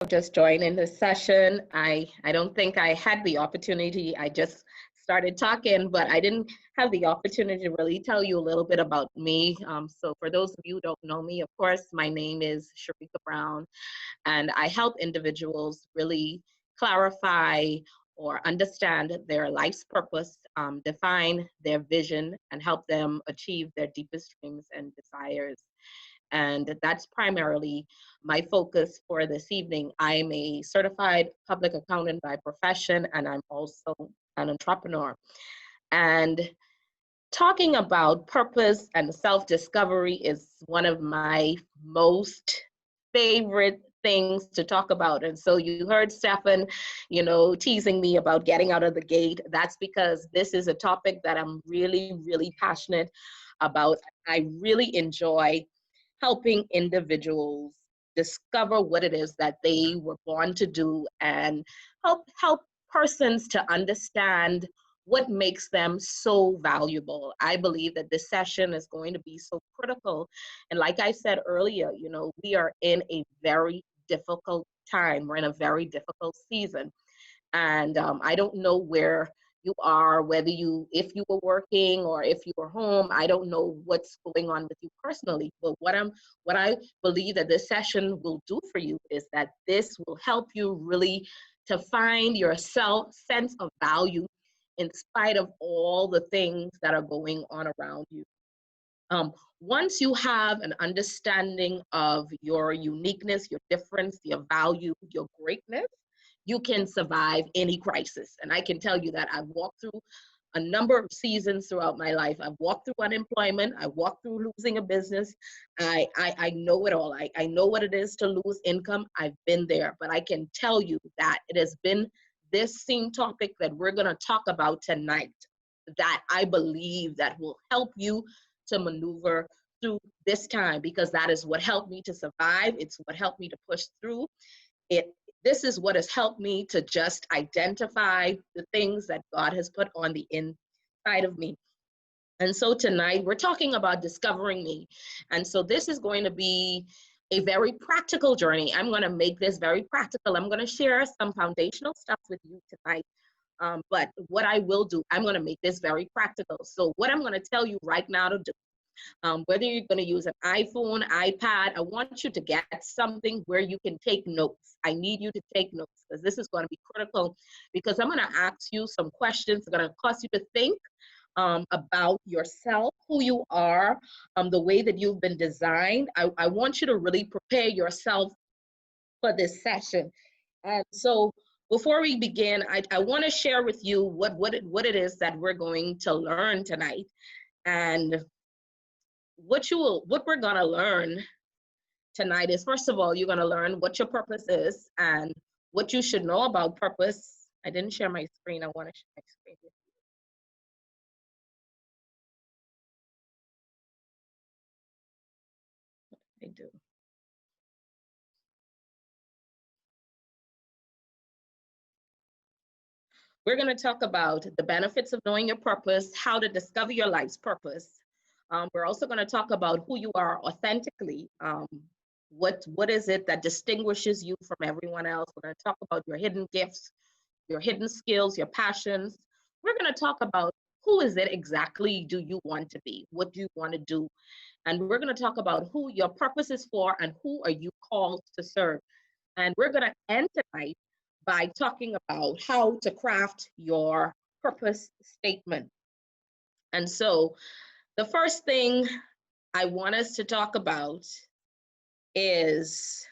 Just joining the session. I don't think I had the opportunity. I just started talking, but I didn't have the opportunity to really tell you a little bit about me. So for those of you who don't know me, of course, my name is Sherika Brown, and I help individuals really clarify or understand their life's purpose, define their vision, and help them achieve their deepest dreams and desires. And that's primarily my focus for this evening. I'm a certified public accountant by profession, and I'm also an entrepreneur. And talking about purpose and self-discovery is one of my most favorite things to talk about. And so you heard Stefan, teasing me about getting out of the gate. That's because this is a topic that I'm really, really passionate about. I really enjoy helping individuals discover what it is that they were born to do and help persons to understand what makes them so valuable. I believe that this session is going to be so critical. And like I said earlier, we are in a very difficult time. We're in a very difficult season. And I don't know where you are, if you were working or if you were home. I don't know what's going on with you personally, but what I believe that this session will do for you is that this will help you really to find your sense of value in spite of all the things that are going on around you. Once you have an understanding of your uniqueness, your difference, your value, your greatness, you can survive any crisis. And I can tell you that I've walked through a number of seasons throughout my life. I've walked through unemployment. I walked through losing a business. I know it all. I know what it is to lose income. I've been there. But I can tell you that it has been this same topic that we're going to talk about tonight that I believe that will help you to maneuver through this time, because that is what helped me to survive. It's what helped me to push through it. This is what has helped me to just identify the things that God has put on the inside of me. And so tonight we're talking about discovering me. And so this is going to be a very practical journey. I'm going to make this very practical. I'm going to share some foundational stuff with you tonight. But what I will do, I'm going to make this very practical. So what I'm going to tell you right now to do, whether you're going to use an iPhone, iPad, I want you to get something where you can take notes. I need you to take notes because this is going to be critical, because I'm going to ask you some questions that are going to cause you to think about yourself, who you are, the way that you've been designed. I want you to really prepare yourself for this session. And so before we begin, I want to share with you what it is that we're going to learn tonight. And what we're going to learn tonight is, first of all, you're going to learn what your purpose is and what you should know about purpose. I didn't share my screen. I want to share my screen with you. I do. We're going to talk about the benefits of knowing your purpose, how to discover your life's purpose. We're also going to talk about who you are authentically. What is it that distinguishes you from everyone else? We're going to talk about your hidden gifts, your hidden skills, your passions. We're going to talk about who is it exactly do you want to be? What do you want to do? And we're going to talk about who your purpose is for and who are you called to serve. And we're going to end tonight by talking about how to craft your purpose statement. And so the first thing I want us to talk about is,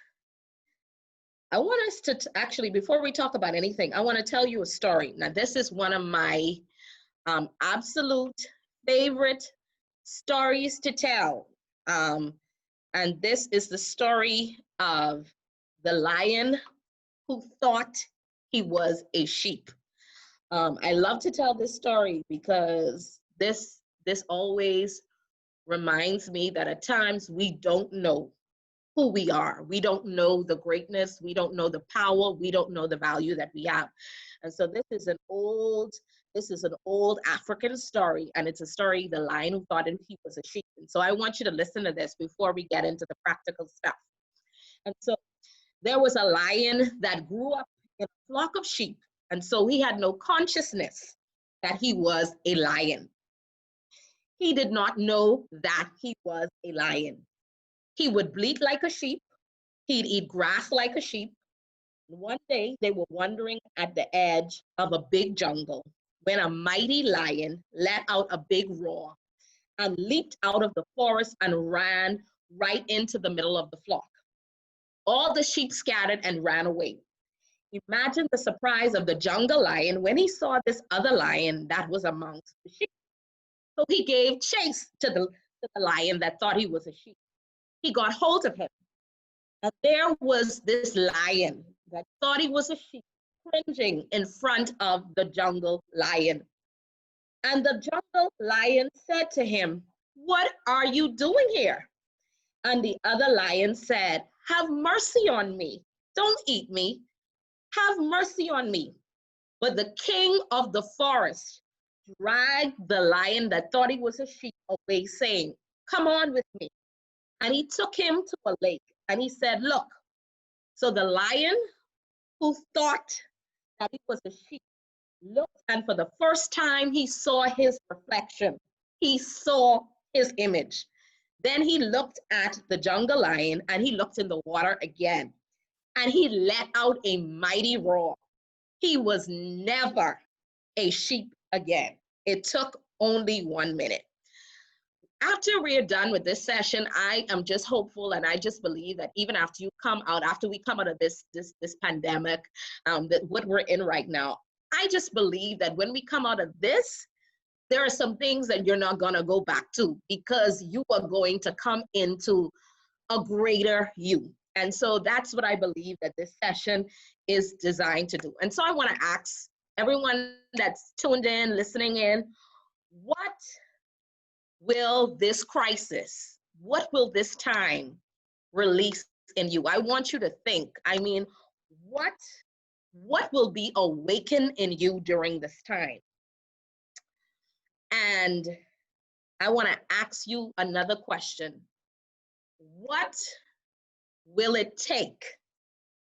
I want us to actually, before we talk about anything, I want to tell you a story. Now, this is one of my absolute favorite stories to tell. And this is the story of the lion who thought he was a sheep. I love to tell this story because this always reminds me that at times we don't know who we are. We don't know the greatness. We don't know the power. We don't know the value that we have. And so this is an old African story, and it's a story, the lion who thought he was a sheep. And so I want you to listen to this before we get into the practical stuff. And so There was a lion that grew up in a flock of sheep, and so he had no consciousness that he was a lion. He did not know that he was a lion. He would bleat like a sheep, he'd eat grass like a sheep. One day they were wandering at the edge of a big jungle when a mighty lion let out a big roar and leaped out of the forest and ran right into the middle of the flock. All the sheep scattered and ran away. Imagine the surprise of the jungle lion when he saw this other lion that was amongst the sheep. So he gave chase to the lion that thought he was a sheep. He got hold of him. And there was this lion that thought he was a sheep cringing in front of the jungle lion. And the jungle lion said to him, "What are you doing here?" And the other lion said, "Have mercy on me. Don't eat me. Have mercy on me." But the king of the forest dragged the lion that thought he was a sheep away, saying, "Come on with me." And he took him to a lake and he said, "Look." So the lion who thought that he was a sheep looked, and for the first time, he saw his reflection. He saw his image. Then he looked at the jungle lion and he looked in the water again. And he let out a mighty roar. He was never a sheep again. It took only 1 minute. After we are done with this session, I am just hopeful, and I just believe that even after you come out, after we come out of this pandemic, that what we're in right now, I just believe that when we come out of this, there are some things that you're not gonna go back to, because you are going to come into a greater you. And so that's what I believe that this session is designed to do. And so I want to ask everyone that's tuned in, listening in, what will this crisis, what will this time release in you? I want you to think. I mean, what will be awakened in you during this time? And I want to ask you another question. What will it take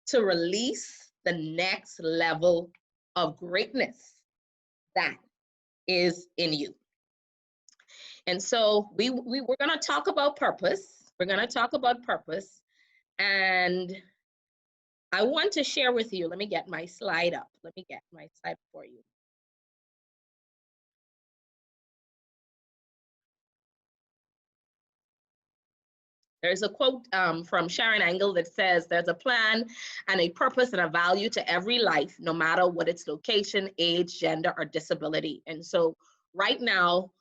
to release the next level of greatness that is in you? And so we're going to talk about purpose. We're going to talk about purpose. And I want to share with you, let me get my slide up. Let me get my slide for you. There's a quote from Sharon Engel that says, "There's a plan and a purpose and a value to every life, no matter what its location, age, gender, or disability." And so right now,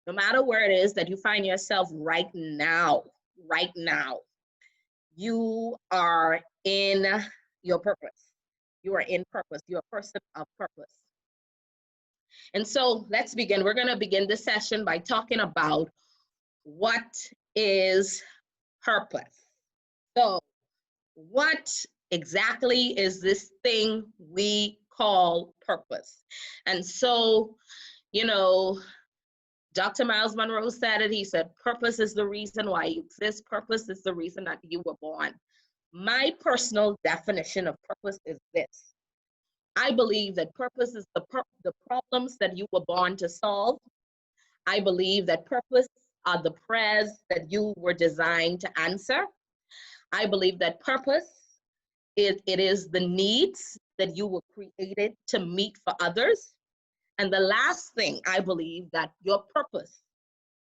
no matter where it is that you find yourself right now, you are in your purpose. You are in purpose. You're a person of purpose. And so let's begin. We're going to begin this session by talking about what is purpose. So what exactly is this thing we call purpose? And so, you know, Dr. Miles Monroe said it. He said, purpose is the reason why you exist. Purpose is the reason that you were born. My personal definition of purpose is this. I believe that purpose is the problems that you were born to solve. I believe that purpose are the prayers that you were designed to answer. I believe that purpose it is the needs that you were created to meet for others. And the last thing, I believe that your purpose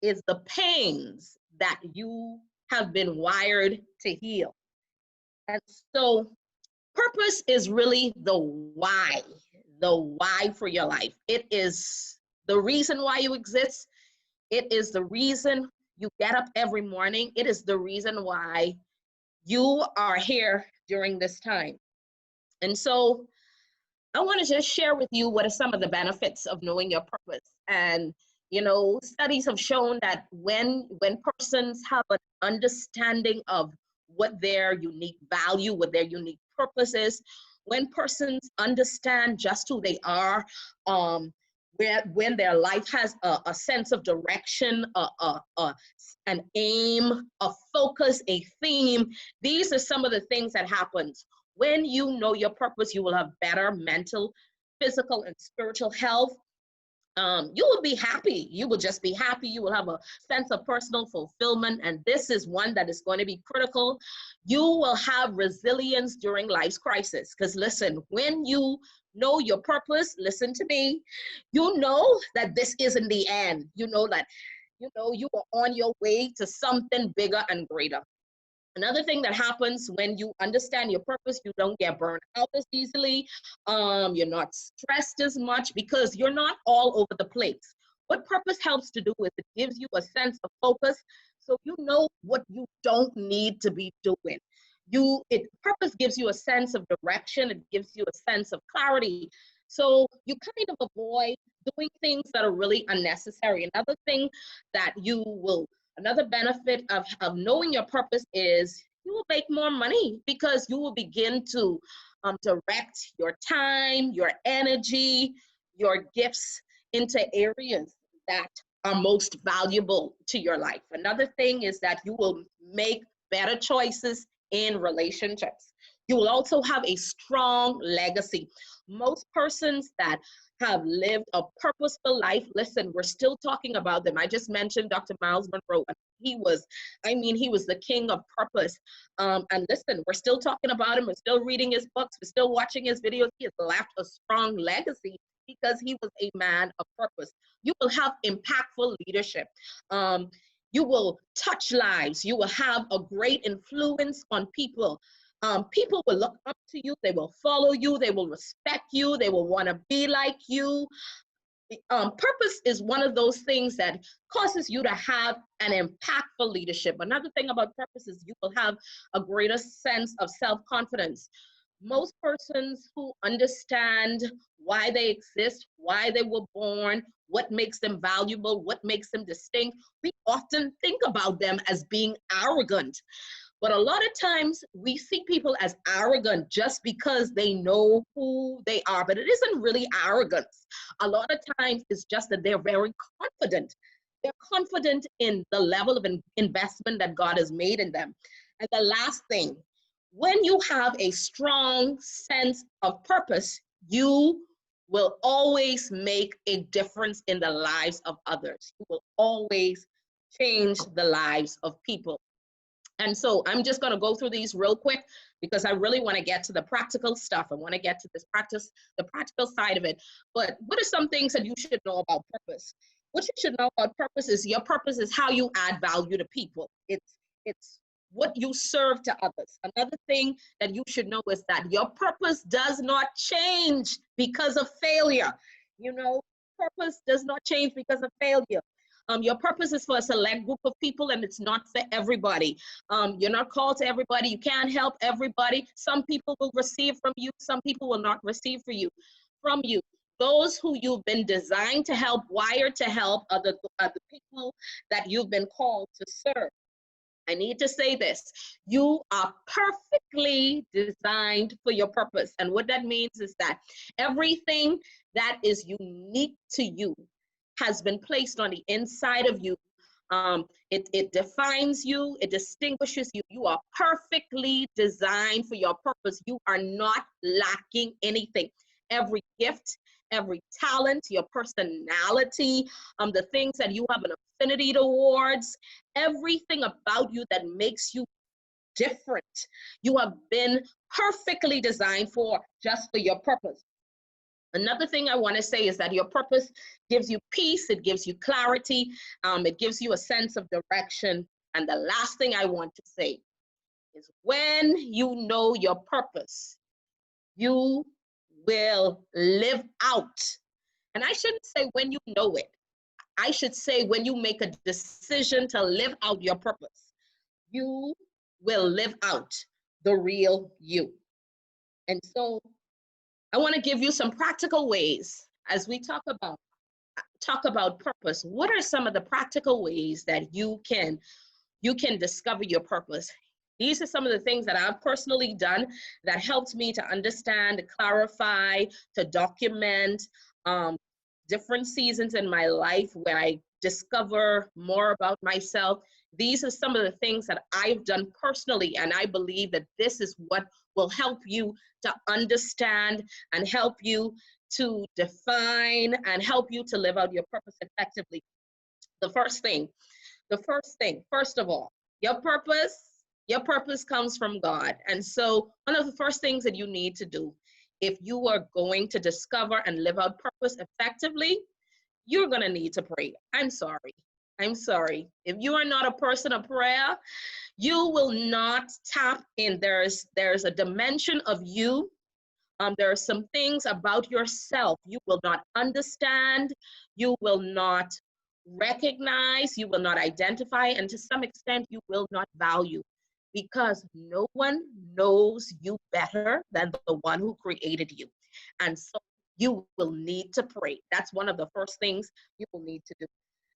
is the pains that you have been wired to heal. And so purpose is really the why for your life. It is the reason why you exist. It is the reason you get up every morning. It is the reason why you are here during this time. And so I want to just share with you what are some of the benefits of knowing your purpose. And, you know, studies have shown that when persons have an understanding of what their unique value, what their unique purpose is, when persons understand just who they are, where when their life has a sense of direction, an aim, a focus, a theme. These are some of the things that happens. When you know your purpose, you will have better mental, physical, and spiritual health. You will be happy. You will just be happy. You will have a sense of personal fulfillment. And this is one that is going to be critical. You will have resilience during life's crisis. Because listen, when you know your purpose, listen to me, you know that this isn't the end. You know that, you are on your way to something bigger and greater. Another thing that happens when you understand your purpose, you don't get burned out as easily. You're not stressed as much because you're not all over the place. What purpose helps to do is it gives you a sense of focus, so you know what you don't need to be doing. Purpose gives you a sense of direction. It gives you a sense of clarity. So you kind of avoid doing things that are really unnecessary. Another benefit of knowing your purpose is you will make more money because you will begin to direct your time, your energy, your gifts into areas that are most valuable to your life. Another thing is that you will make better choices in relationships. You will also have a strong legacy. Most persons that have lived a purposeful life, listen, we're still talking about them. I just mentioned Dr. Miles Monroe. He was the king of purpose. And listen, we're still talking about him. We're still reading his books. We're still watching his videos. He has left a strong legacy because he was a man of purpose. You will have impactful leadership. You will touch lives. You will have a great influence on people. People will look up to you. They will follow you. They will respect you. They will want to be like you. Purpose is one of those things that causes you to have an impactful leadership. Another thing about purpose is you will have a greater sense of self-confidence. Most persons who understand why they exist, why they were born, what makes them valuable, what makes them distinct, we often think about them as being arrogant. But a lot of times we see people as arrogant just because they know who they are, but it isn't really arrogance. A lot of times it's just that they're very confident. They're confident in the level of investment that God has made in them. And the last thing, when you have a strong sense of purpose, you will always make a difference in the lives of others. You will always change the lives of people. And so I'm just going to go through these real quick because I really want to get to the practical stuff. I want to get to the practical side of it. But what are some things that you should know about purpose? What you should know about purpose is your purpose is how you add value to people. It's what you serve to others. Another thing that you should know is that your purpose does not change because of failure. Purpose does not change because of failure. Your purpose is for a select group of people and it's not for everybody. You're not called to everybody. You can't help everybody. Some people will receive from you. Some people will not receive from you. Those who you've been designed to help, wired to help, are the people that you've been called to serve. I need to say this. You are perfectly designed for your purpose. And what that means is that everything that is unique to you has been placed on the inside of you. It defines you, it distinguishes you. You are perfectly designed for your purpose. You are not lacking anything. Every gift, every talent, your personality, the things that you have an affinity towards, everything about you that makes you different, you have been perfectly designed for just for your purpose. Another thing I want to say is that your purpose gives you peace, it gives you clarity, it gives you a sense of direction. And the last thing I want to say is when you know your purpose, you will live out. And I shouldn't say when you know it. I should say when you make a decision to live out your purpose, you will live out the real you. And so I want to give you some practical ways as we talk about purpose. What are some of the practical ways that you can discover your purpose? These are some of the things that I've personally done that helped me to understand, to clarify, to document different seasons in my life where I discover more about myself. These are some of the things that I've done personally, and I believe that this is what will help you to understand and help you to define and help you to live out your purpose effectively. The first thing, first of all, your purpose comes from God. And so one of the first things that you need to do if you are going to discover and live out purpose effectively, you're going to need to pray. I'm sorry. I'm sorry. If you are not a person of prayer, you will not tap in. There's a dimension of you. There are some things about yourself you will not understand, you will not recognize, you will not identify, and to some extent, you will not value, because no one knows you better than the one who created you. And so you will need to pray. That's one of the first things you will need to do.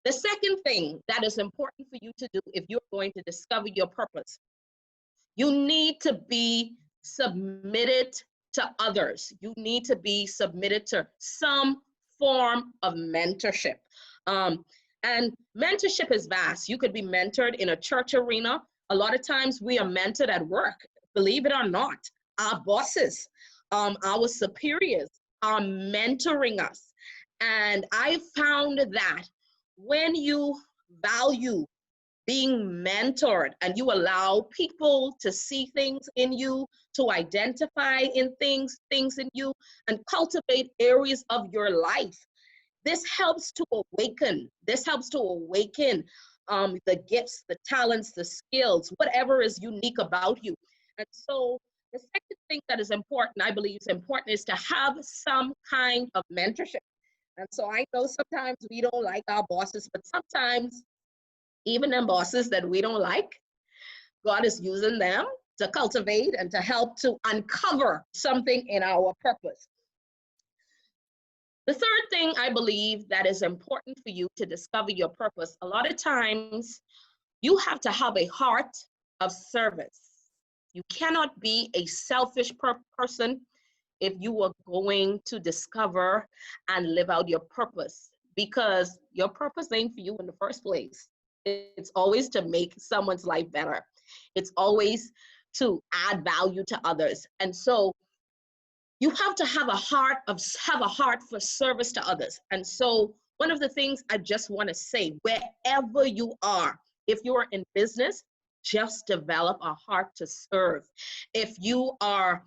The second thing that is important for you to do if you're going to discover your purpose, you need to be submitted to others. You need to be submitted to some form of mentorship. And mentorship is vast. You could be mentored in a church arena. A lot of times we are mentored at work, believe it or not. Our bosses, our superiors are mentoring us. And I found that when you value being mentored and you allow people to see things in you, to identify in things in you, and cultivate areas of your life, this helps to awaken. This helps to awaken the gifts, the talents, the skills, whatever is unique about you. And so the second thing that is important, I believe is important, is to have some kind of mentorship. And so I know sometimes we don't like our bosses, but sometimes even them bosses that we don't like, God is using them to cultivate and to help to uncover something in our purpose. The third thing I believe that is important for you to discover your purpose, a lot of times you have to have a heart of service. You cannot be a selfish person if you are going to discover and live out your purpose, because your purpose ain't for you in the first place. It's always to make someone's life better. It's always to add value to others. And so you have to have a heart for service to others. And so one of the things I just want to say, wherever you are, if you're in business, just develop a heart to serve. If you are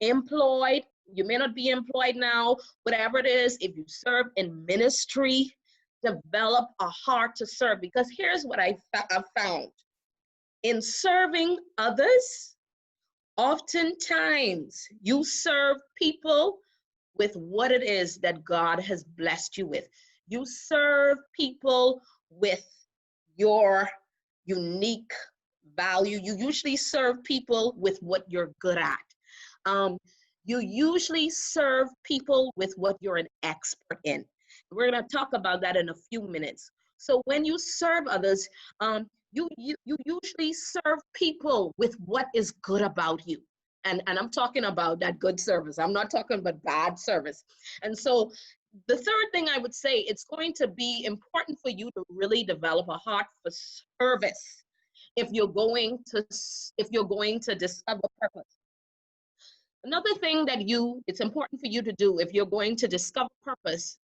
employed, you may not be employed now, whatever it is, if you serve in ministry, develop a heart to serve. Because here's what I've found. In serving others, oftentimes you serve people with what it is that God has blessed you with. You serve people with your unique value. You usually serve people with what you're good at. You usually serve people with what you're an expert in. We're going to talk about that in a few minutes. So when you serve others, you usually serve people with what is good about you. And I'm talking about that good service. I'm not talking about bad service. And so the third thing I would say, it's going to be important for you to really develop a heart for service if you're going to discover purpose. Another thing that it's important for you to do if you're going to discover purpose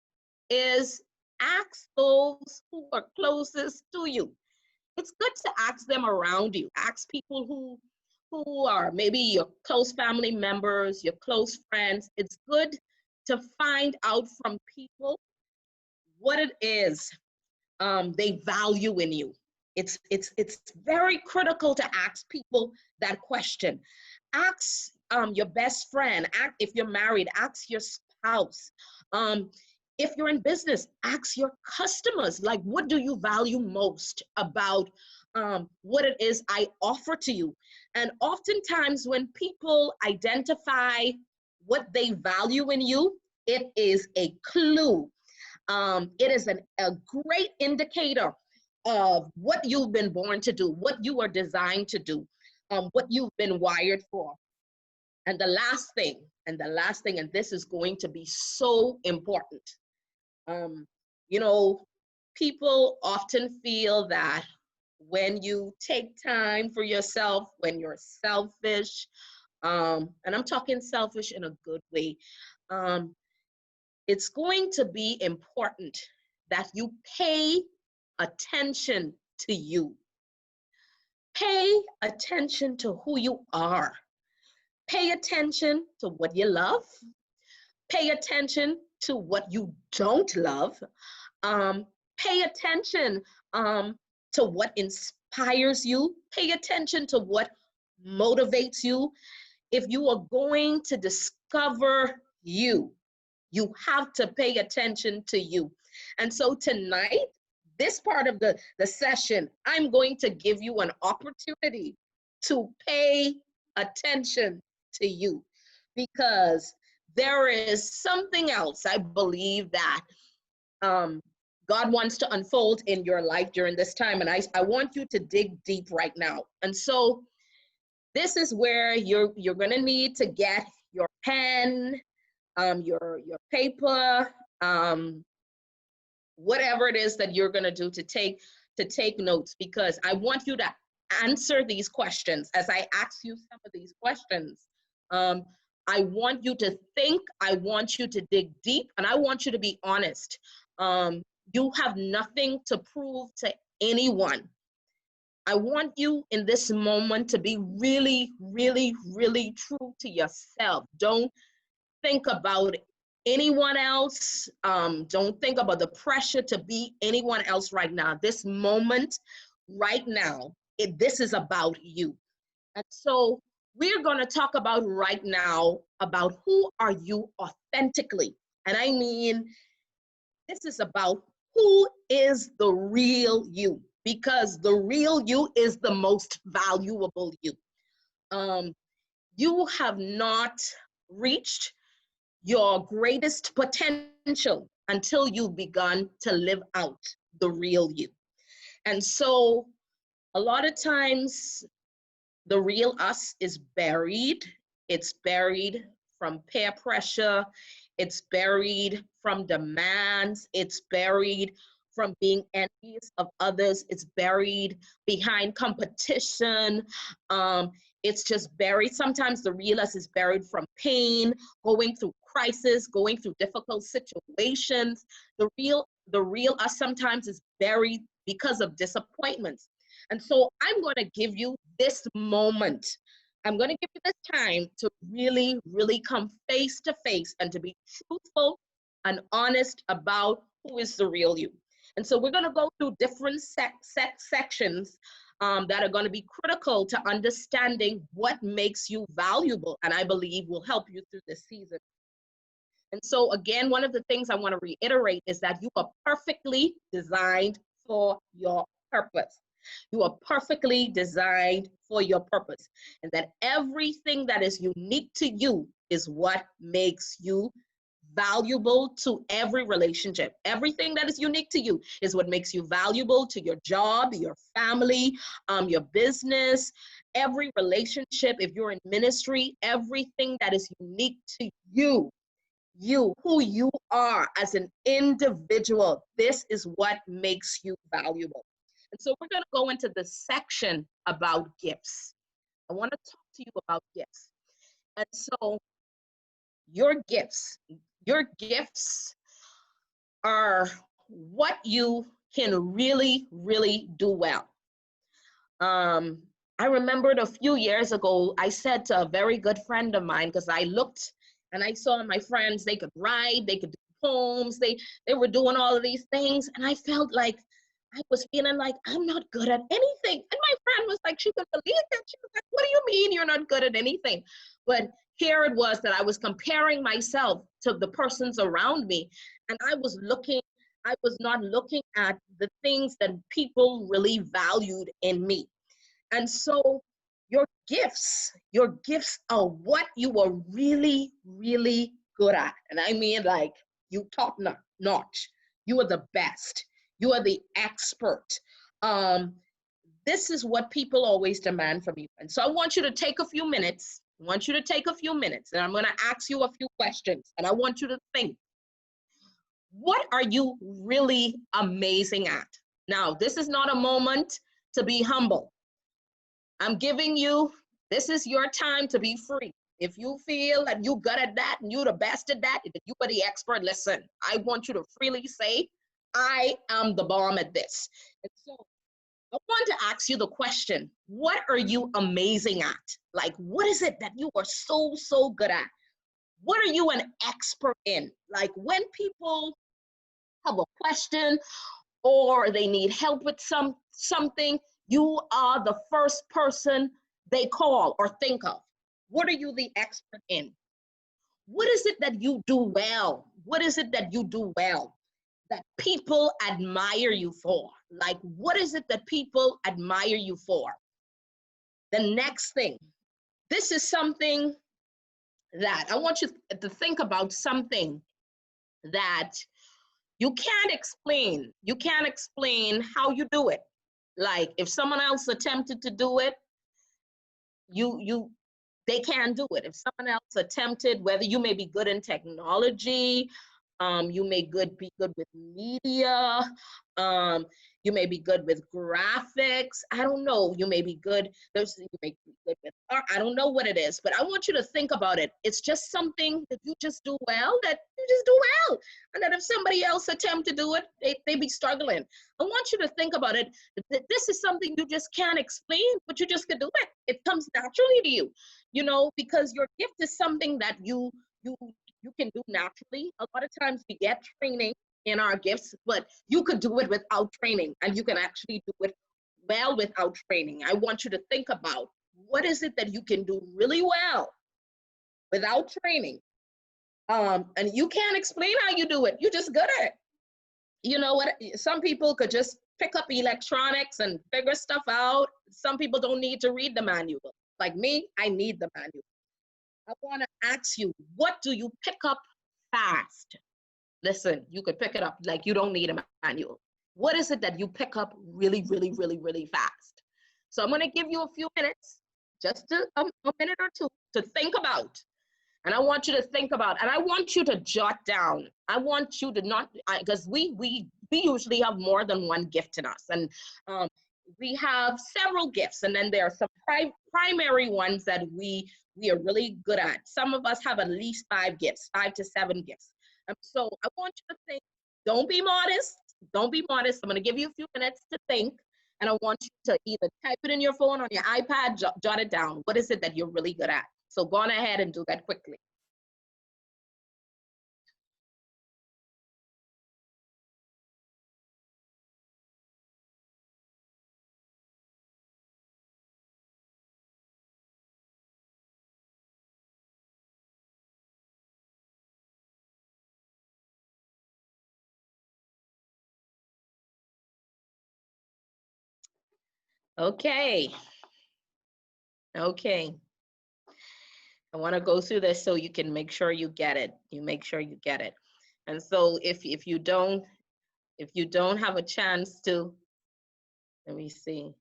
is ask those who are closest to you. It's good to ask them around you. Ask people who are maybe your close family members, your close friends. It's good to find out from people what it is they value in you. It's very critical to ask people that question. Ask your best friend. If you're married, ask your spouse. If you're in business, ask your customers, like, what do you value most about what it is I offer to you? And oftentimes when people identify what they value in you, it is a clue. It is a great indicator of what you've been born to do, what you are designed to do, what you've been wired for. And the last thing, and this is going to be so important, Um, you know, people often feel that when you take time for yourself, when you're selfish, and I'm talking selfish in a good way, um, it's going to be important that you pay attention to you. Pay attention to who you are. Pay attention to what you love. Pay attention to what you don't love. Um, Pay attention to what inspires you. Pay attention to what motivates you. If you are going to discover you, you have to pay attention to you. And so tonight, this part of the session, I'm going to give you an opportunity to pay attention to you, because there is something else I believe that um, God wants to unfold in your life during this time. And I want you to dig deep right now. And so this is where you're gonna need to get your pen, your paper, whatever it is that you're gonna do to take notes, because I want you to answer these questions as I ask you some of these questions. Um, I want you to think, I want you to dig deep, and I want you to be honest. You have nothing to prove to anyone. I want you in this moment to be really, really, really true to yourself. Don't think about anyone else. Don't think about the pressure to be anyone else right now. This moment, right now, this is about you. And so we're going to talk about right now about who are you authentically. And I mean, this is about who is the real you, because the real you is the most valuable you. Um, you have not reached your greatest potential until you've begun to live out the real you. And so a lot of times the real us is buried. It's buried from peer pressure. It's buried from demands. It's buried from being envious of others. It's buried behind competition. Um, it's just buried. Sometimes the real us is buried from pain, going through crisis, going through difficult situations. The real us sometimes is buried because of disappointments. And so I'm going to give you this moment. I'm going to give you this time to really, really come face to face and to be truthful and honest about who is the real you. And so we're going to go through different sections that are going to be critical to understanding what makes you valuable, and I believe will help you through this season. And so again, one of the things I want to reiterate is that you are perfectly designed for your purpose. You are perfectly designed for your purpose, and that everything that is unique to you is what makes you valuable to every relationship. Everything that is unique to you is what makes you valuable to your job, your family, your business, every relationship. If you're in ministry, everything that is unique to you, who you are as an individual, this is what makes you valuable. And so we're going to go into the section about gifts. I want to talk to you about gifts. And so your gifts, your gifts are what you can really, really do well. Um, I remembered a few years ago, I said to a very good friend of mine, because I looked and I saw my friends, they could write, they could do poems, they were doing all of these things. And I felt like I was feeling like I'm not good at anything. And my friend was like, she couldn't believe that. She was like, what do you mean you're not good at anything? But here it was that I was comparing myself to the persons around me. And I was not looking at the things that people really valued in me. And so your gifts are what you are really, really good at. And I mean, like, you top notch. You are the best. You are the expert. Um, this is what people always demand from you. And so I want you to take a few minutes. I want you to take a few minutes, and I'm going to ask you a few questions. And I want you to think, What are you really amazing at? Now, this is not a moment to be humble. I'm giving you, this is your time to be free. If you feel that you're good at that and you're the best at that, if you are the expert, listen, I want you to freely say, I am the bomb at this. And so I want to ask you the question, what are you amazing at? Like, what is it that you are so good at? What are you an expert in? Like when people have a question or they need help with something, you are the first person they call or think of. What are you the expert in? What is it that you do well? What is it that you do well that people admire you for? Like, what is it that people admire you for? The next thing, this is something that I want you to think about, something that you can't explain. You can't explain how you do it. Like if someone else attempted to do it, they can't do it. If someone else attempted, whether you may be good in technology, you may be good with media, um, you may be good with graphics. I don't know. You may be good. You may be good with art. I don't know what it is, but I want you to think about it. It's just something that you just do well. That you just do well, and that if somebody else attempt to do it, they be struggling. I want you to think about it. This is something you just can't explain, but you just can do it. It comes naturally to you, you know, because your gift is something that you can do naturally. A lot of times we get training in our gifts, but you could do it without training, and you can actually do it well without training. I want you to think about what is it that you can do really well without training. And you can't explain how you do it. You're just good at it. You know what? Some people could just pick up electronics and figure stuff out. Some people don't need to read the manual. Like me, I need the manual. I want to ask you, what do you pick up fast? Listen, you could pick it up like you don't need a manual. What is it that you pick up really fast? So I'm going to give you a few minutes, just a minute or two to think about. And I want you to think about, and I want you to jot down. I want you to not, because we usually have more than one gift in us. And we have several gifts, and then there are some primary ones that we are really good at. Some of us have at least 5 gifts, 5 to 7 gifts. So I want you to think, don't be modest. Don't be modest. I'm going to give you a few minutes to think. And I want you to either type it in your phone, on your iPad, jot it down. What is it that you're really good at? So go on ahead and do that quickly. Okay. Okay. I want to go through this so you can make sure you get it. You make sure you get it. And so if you don't have a chance to, let me see.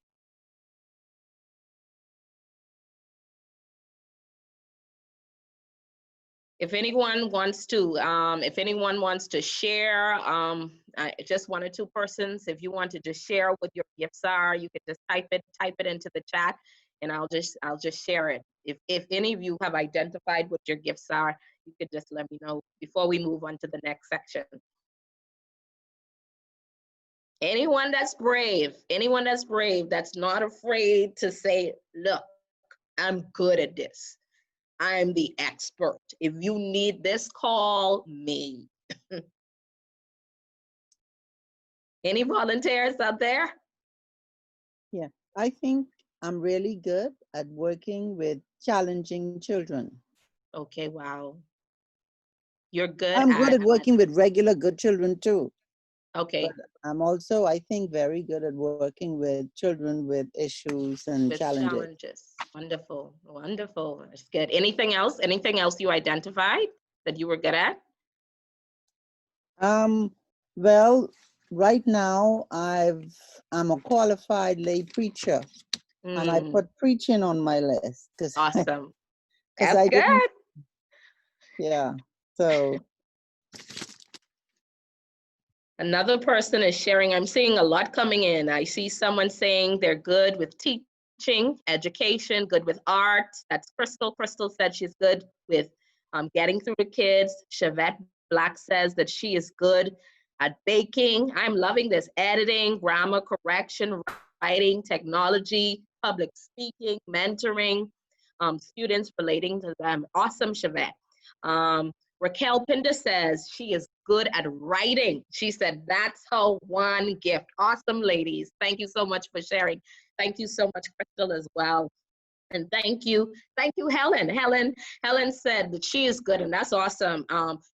If anyone wants to share, just 1 or 2 persons, if you want to just share what your gifts are, you can just type it into the chat, and I'll just share it. If any of you have identified what your gifts are, you could just let me know before we move on to the next section. Anyone that's brave, that's not afraid to say, look, I'm good at this. I'm the expert. If you need this, call me. Any volunteers out there? Yeah, I think I'm really good at working with challenging children. Okay, wow. You're good I'm good at, at working with regular good children too. okay. But I'm also, I think, very good at working with children with issues and With challenges. challenges. Wonderful, wonderful. That's good. Anything else? Anything else you identified that you were good at? Um, well, right now I'm a qualified lay preacher, and I Mm, put preaching on my list because awesome. I That's didn't. good. Yeah. So Another person is sharing, I'm seeing a lot coming in. I see someone saying they're good with teaching, education, good with art. That's Crystal. Crystal said she's good with getting through the kids. Chevette Black says that she is good at baking. I'm loving this. Editing, grammar correction, writing, technology, public speaking, mentoring, students relating to them. Awesome, Chevette. Raquel Pinder says she is good at writing. She said that's her one gift. Awesome, ladies. Thank you so much for sharing. Thank you so much, Crystal, as well. And thank you, Helen. Helen said that she is good, and that's awesome.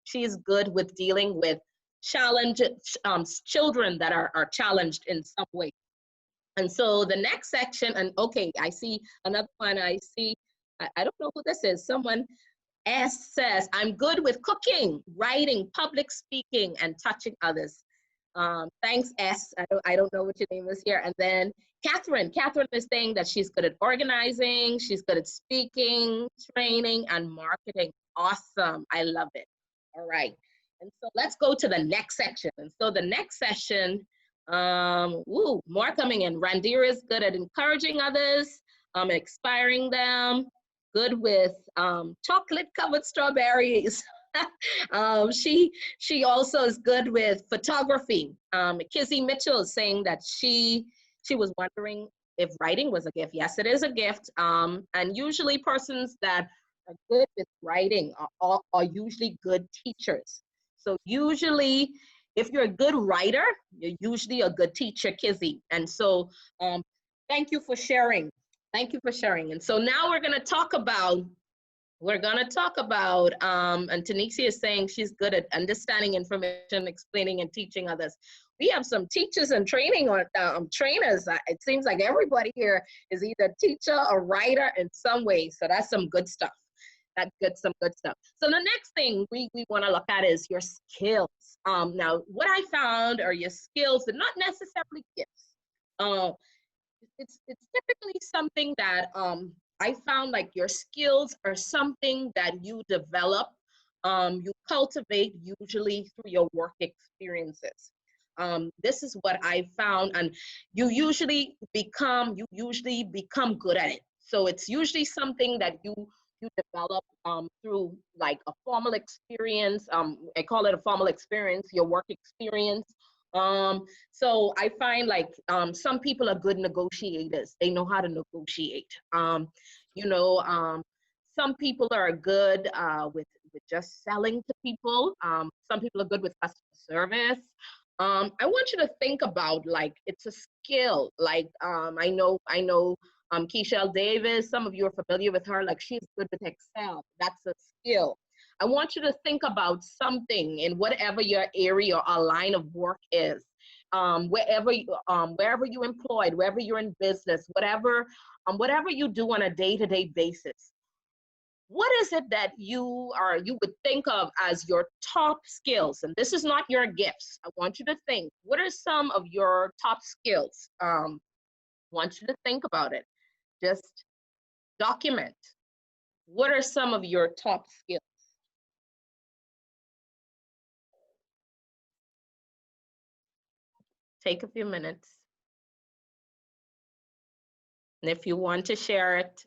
She is good with dealing with children that are challenged in some way. And so the next section, and okay, I see another one. I see, I don't know who this is. Someone S says, I'm good with cooking, writing, public speaking, and touching others. Thanks, S. I don't know what your name is here. And then Catherine is saying that she's good at organizing, she's good at speaking, training, and marketing. Awesome. I love it. All right. And so let's go to the next section. And so the next session, more coming in. Randira is good at encouraging others, inspiring them, good with chocolate covered strawberries. She also is good with photography. Kizzy Mitchell is saying that she was wondering if writing was a gift. Yes, it is a gift. And usually persons that are good with writing are usually good teachers. So usually, if you're a good writer, you're usually a good teacher, Kizzy. And so thank you for sharing. Thank you for sharing. And so now we're going to talk about, and Tanisha is saying she's good at understanding information, explaining and teaching others. We have some teachers and training or trainers. It seems like everybody here is either a teacher or writer in some way. So that's some good stuff. Some good stuff. So the next thing we want to look at is your skills. Now, what I found are your skills, and not necessarily gifts. It's typically something that I found like your skills are something that you develop, you cultivate usually through your work experiences. This is what I found, and you usually become good at it. So it's usually something that you develop through like a formal experience. I call it a formal experience, your work experience. So I find like some people are good negotiators. They know how to negotiate. Some people are good with just selling to people. Some people are good with customer service. I want you to think about like it's a skill. Like I know Keishel Davis, some of you are familiar with her, like she's good with Excel. That's a skill. I want you to think about something in whatever your area or line of work is, wherever you're employed, wherever you're in business, whatever you do on a day-to-day basis. What is it that you would think of as your top skills? And this is not your gifts. I want you to think, what are some of your top skills? I want you to think about it. Just document. What are some of your top skills? Take a few minutes. And if you want to share it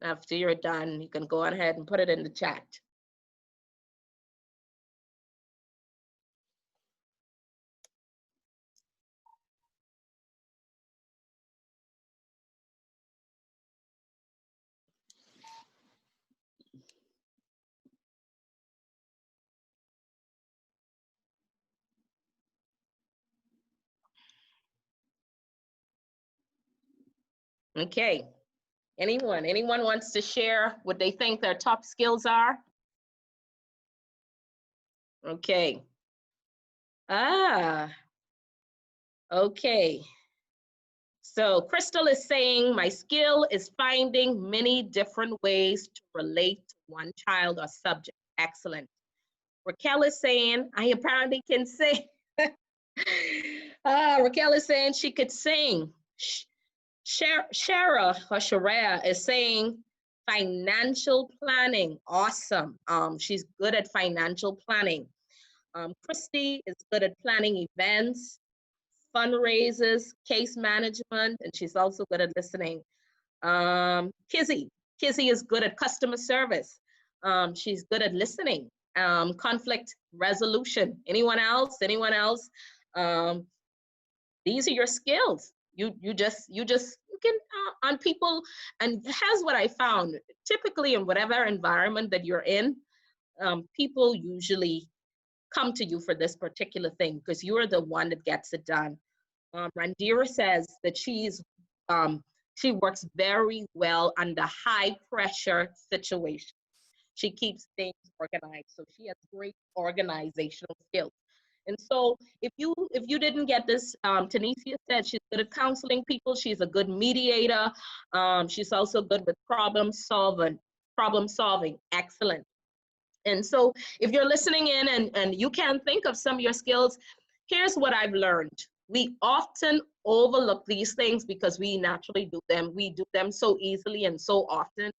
after you're done, you can go ahead and put it in the chat. Okay. Anyone wants to share what they think their top skills are? Okay. Okay. So Crystal is saying, my skill is finding many different ways to relate to one child or subject. Excellent. Raquel is saying, I apparently can sing. Raquel is saying she could sing. Shara is saying financial planning. Awesome. She's good at financial planning. Christy is good at planning events, fundraisers, case management, and she's also good at listening. Kizzy. Kizzy is good at customer service. She's good at listening. Conflict resolution. Anyone else? Anyone else? Um, these are your skills. You can on people, and here's what I found. Typically, in whatever environment that you're in, people usually come to you for this particular thing because you are the one that gets it done. Randira says that she works very well under high pressure situations. She keeps things organized, so she has great organizational skills. And so, if you didn't get this, Tanisha said she's good at counseling people. She's a good mediator. She's also good with problem solving. Problem solving, excellent. And so if you're listening in and you can think of some of your skills, here's what I've learned. We often overlook these things because we naturally do them. We do them so easily and so often,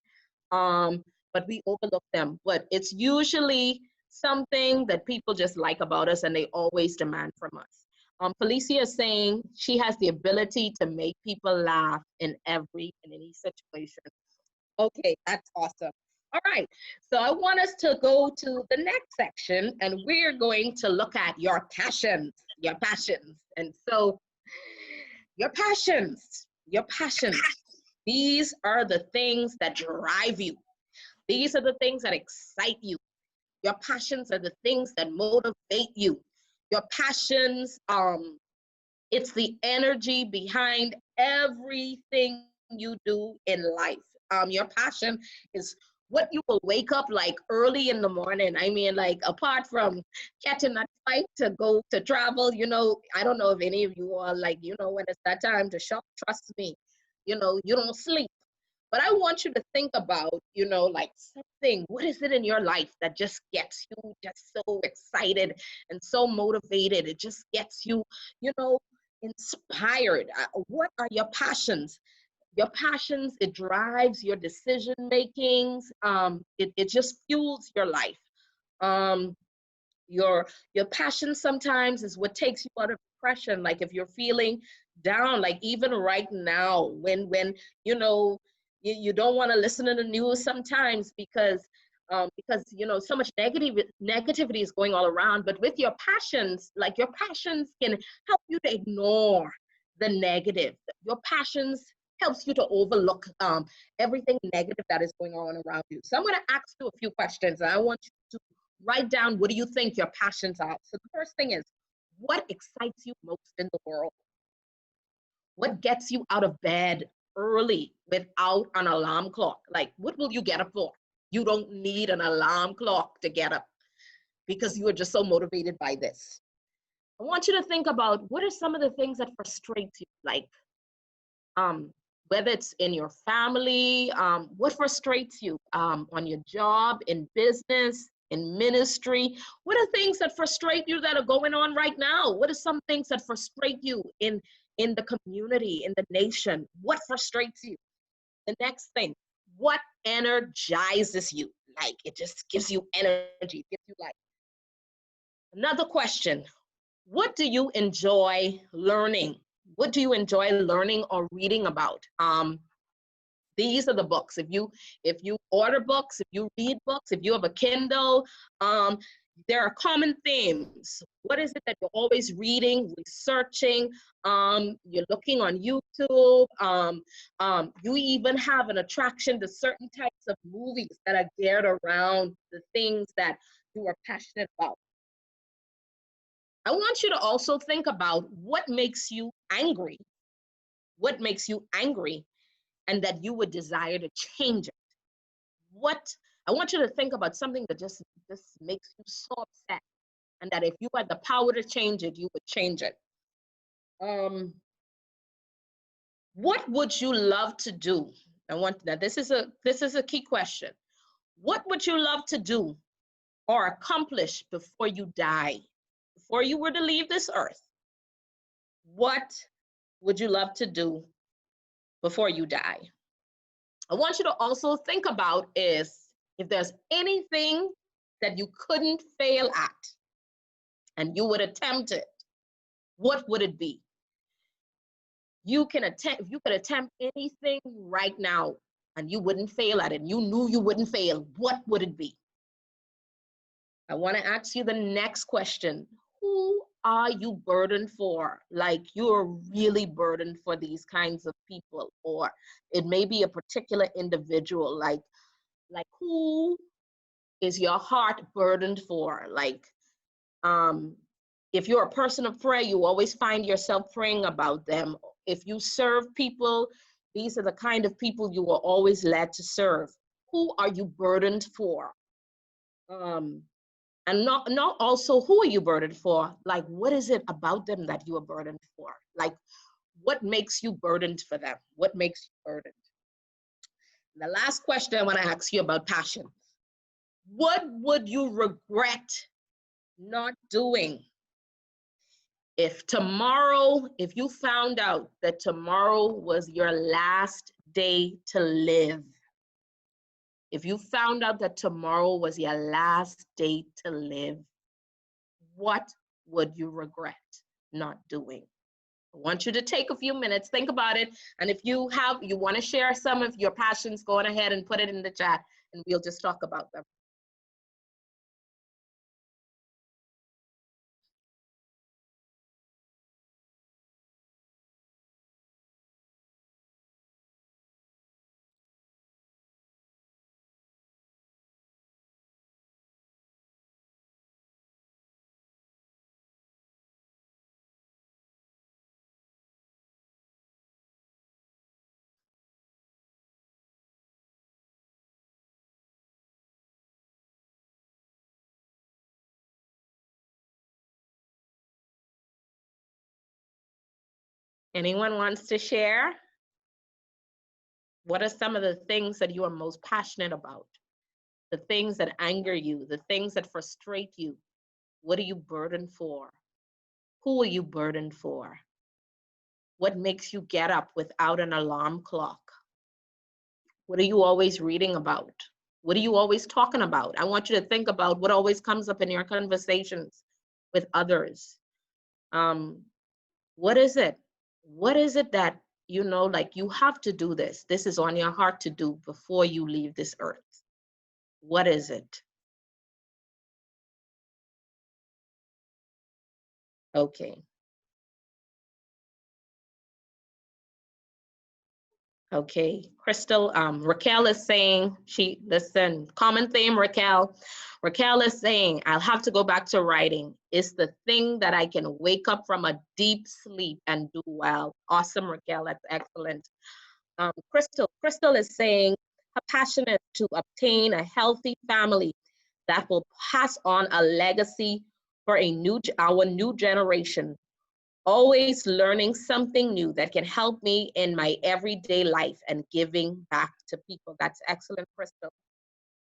but we overlook them. But it's usually something that people just like about us and they always demand from us. Felicia is saying she has the ability to make people laugh in any situation. Okay, that's awesome. All right, so I want us to go to the next section and we're going to look at your passions, your passions. And so your passions, these are the things that drive you. These are the things that excite you. Your passions are the things that motivate you. Your passions, it's the energy behind everything you do in life. Your passion is what you will wake up like early in the morning. I mean, like apart from catching that flight to go to travel, I don't know if any of you are like, when it's that time to shop, trust me, you don't sleep. But I want you to think about, like something, what is it in your life that just gets you just so excited and so motivated? It just gets you, you know, inspired. What are your passions? Your passions, it drives your decision makings. It just fuels your life. Um, your passion sometimes is what takes you out of depression. Like if you're feeling down, like even right now, when you don't want to listen to the news sometimes because so much negativity is going all around. But with your passions, like your passions can help you to ignore the negative. Your passions helps you to overlook everything negative that is going on around you. So I'm going to ask you a few questions, and I want you to write down, what do you think your passions are? So the first thing is, what excites you most in the world? What gets you out of bed early without an alarm clock? Like, what will you get up for? You don't need an alarm clock to get up because you are just so motivated by this. I want you to think about, what are some of the things that frustrate you? Like, whether it's in your family, what frustrates you on your job, in business, in ministry? What are things that frustrate you that are going on right now? What are some things that frustrate you in the community, in the nation? What frustrates you? The next thing, what energizes you? Like, it just gives you energy, gives you life. Another question, what do you enjoy learning? What do you enjoy learning or reading about? These are the books. If you order books, if you read books, if you have a Kindle, there are common themes. What is it that you're always reading, researching? You're looking on YouTube. You even have an attraction to certain types of movies that are geared around the things that you are passionate about. I want you to also think about what makes you angry. What makes you angry, and that you would desire to change it. What I want you to think about something that just makes you so upset, and that if you had the power to change it, you would change it. What would you love to do? Now this is a key question. What would you love to do or accomplish before you die? Before you were to leave this earth, what would you love to do before you die? I want you to also think about is if there's anything that you couldn't fail at. and you would attempt it, what would it be? You can attempt, if you could attempt anything right now and you wouldn't fail at it, you knew you wouldn't fail, what would it be? I want to ask you the next question. Who are you burdened for? Like you're really burdened for these kinds of people, or it may be a particular individual. Like who is your heart burdened for? Like, if you're a person of prayer, you always find yourself praying about them. If you serve people, these are the kind of people you are always led to serve. Who are you burdened for? And not also who are you burdened for? Like, what is it about them that you are burdened for? Like, what makes you burdened for them? What makes you burdened? The last question I want to ask you about passion. What would you regret not doing if tomorrow, if you found out that tomorrow was your last day to live? If you found out that tomorrow was your last day to live, what would you regret not doing? I want you to take a few minutes, think about it. And if you want to share some of your passions, go on ahead and put it in the chat and we'll just talk about them. Anyone wants to share? What are some of the things that you are most passionate about? The things that anger you, the things that frustrate you. What are you burdened for? Who are you burdened for? What makes you get up without an alarm clock? What are you always reading about? What are you always talking about? I want you to think about what always comes up in your conversations with others. What is it? What is it that, like you have to do this? This is on your heart to do before you leave this earth. What is it? Okay. Okay, Crystal, Raquel is saying, listen, common theme, Raquel. Raquel is saying, I'll have to go back to writing. It's the thing that I can wake up from a deep sleep and do well. Awesome, Raquel, that's excellent. Crystal is saying, her passion is to obtain a healthy family that will pass on a legacy for our new generation. Always learning something new that can help me in my everyday life and giving back to people. That's excellent, Crystal.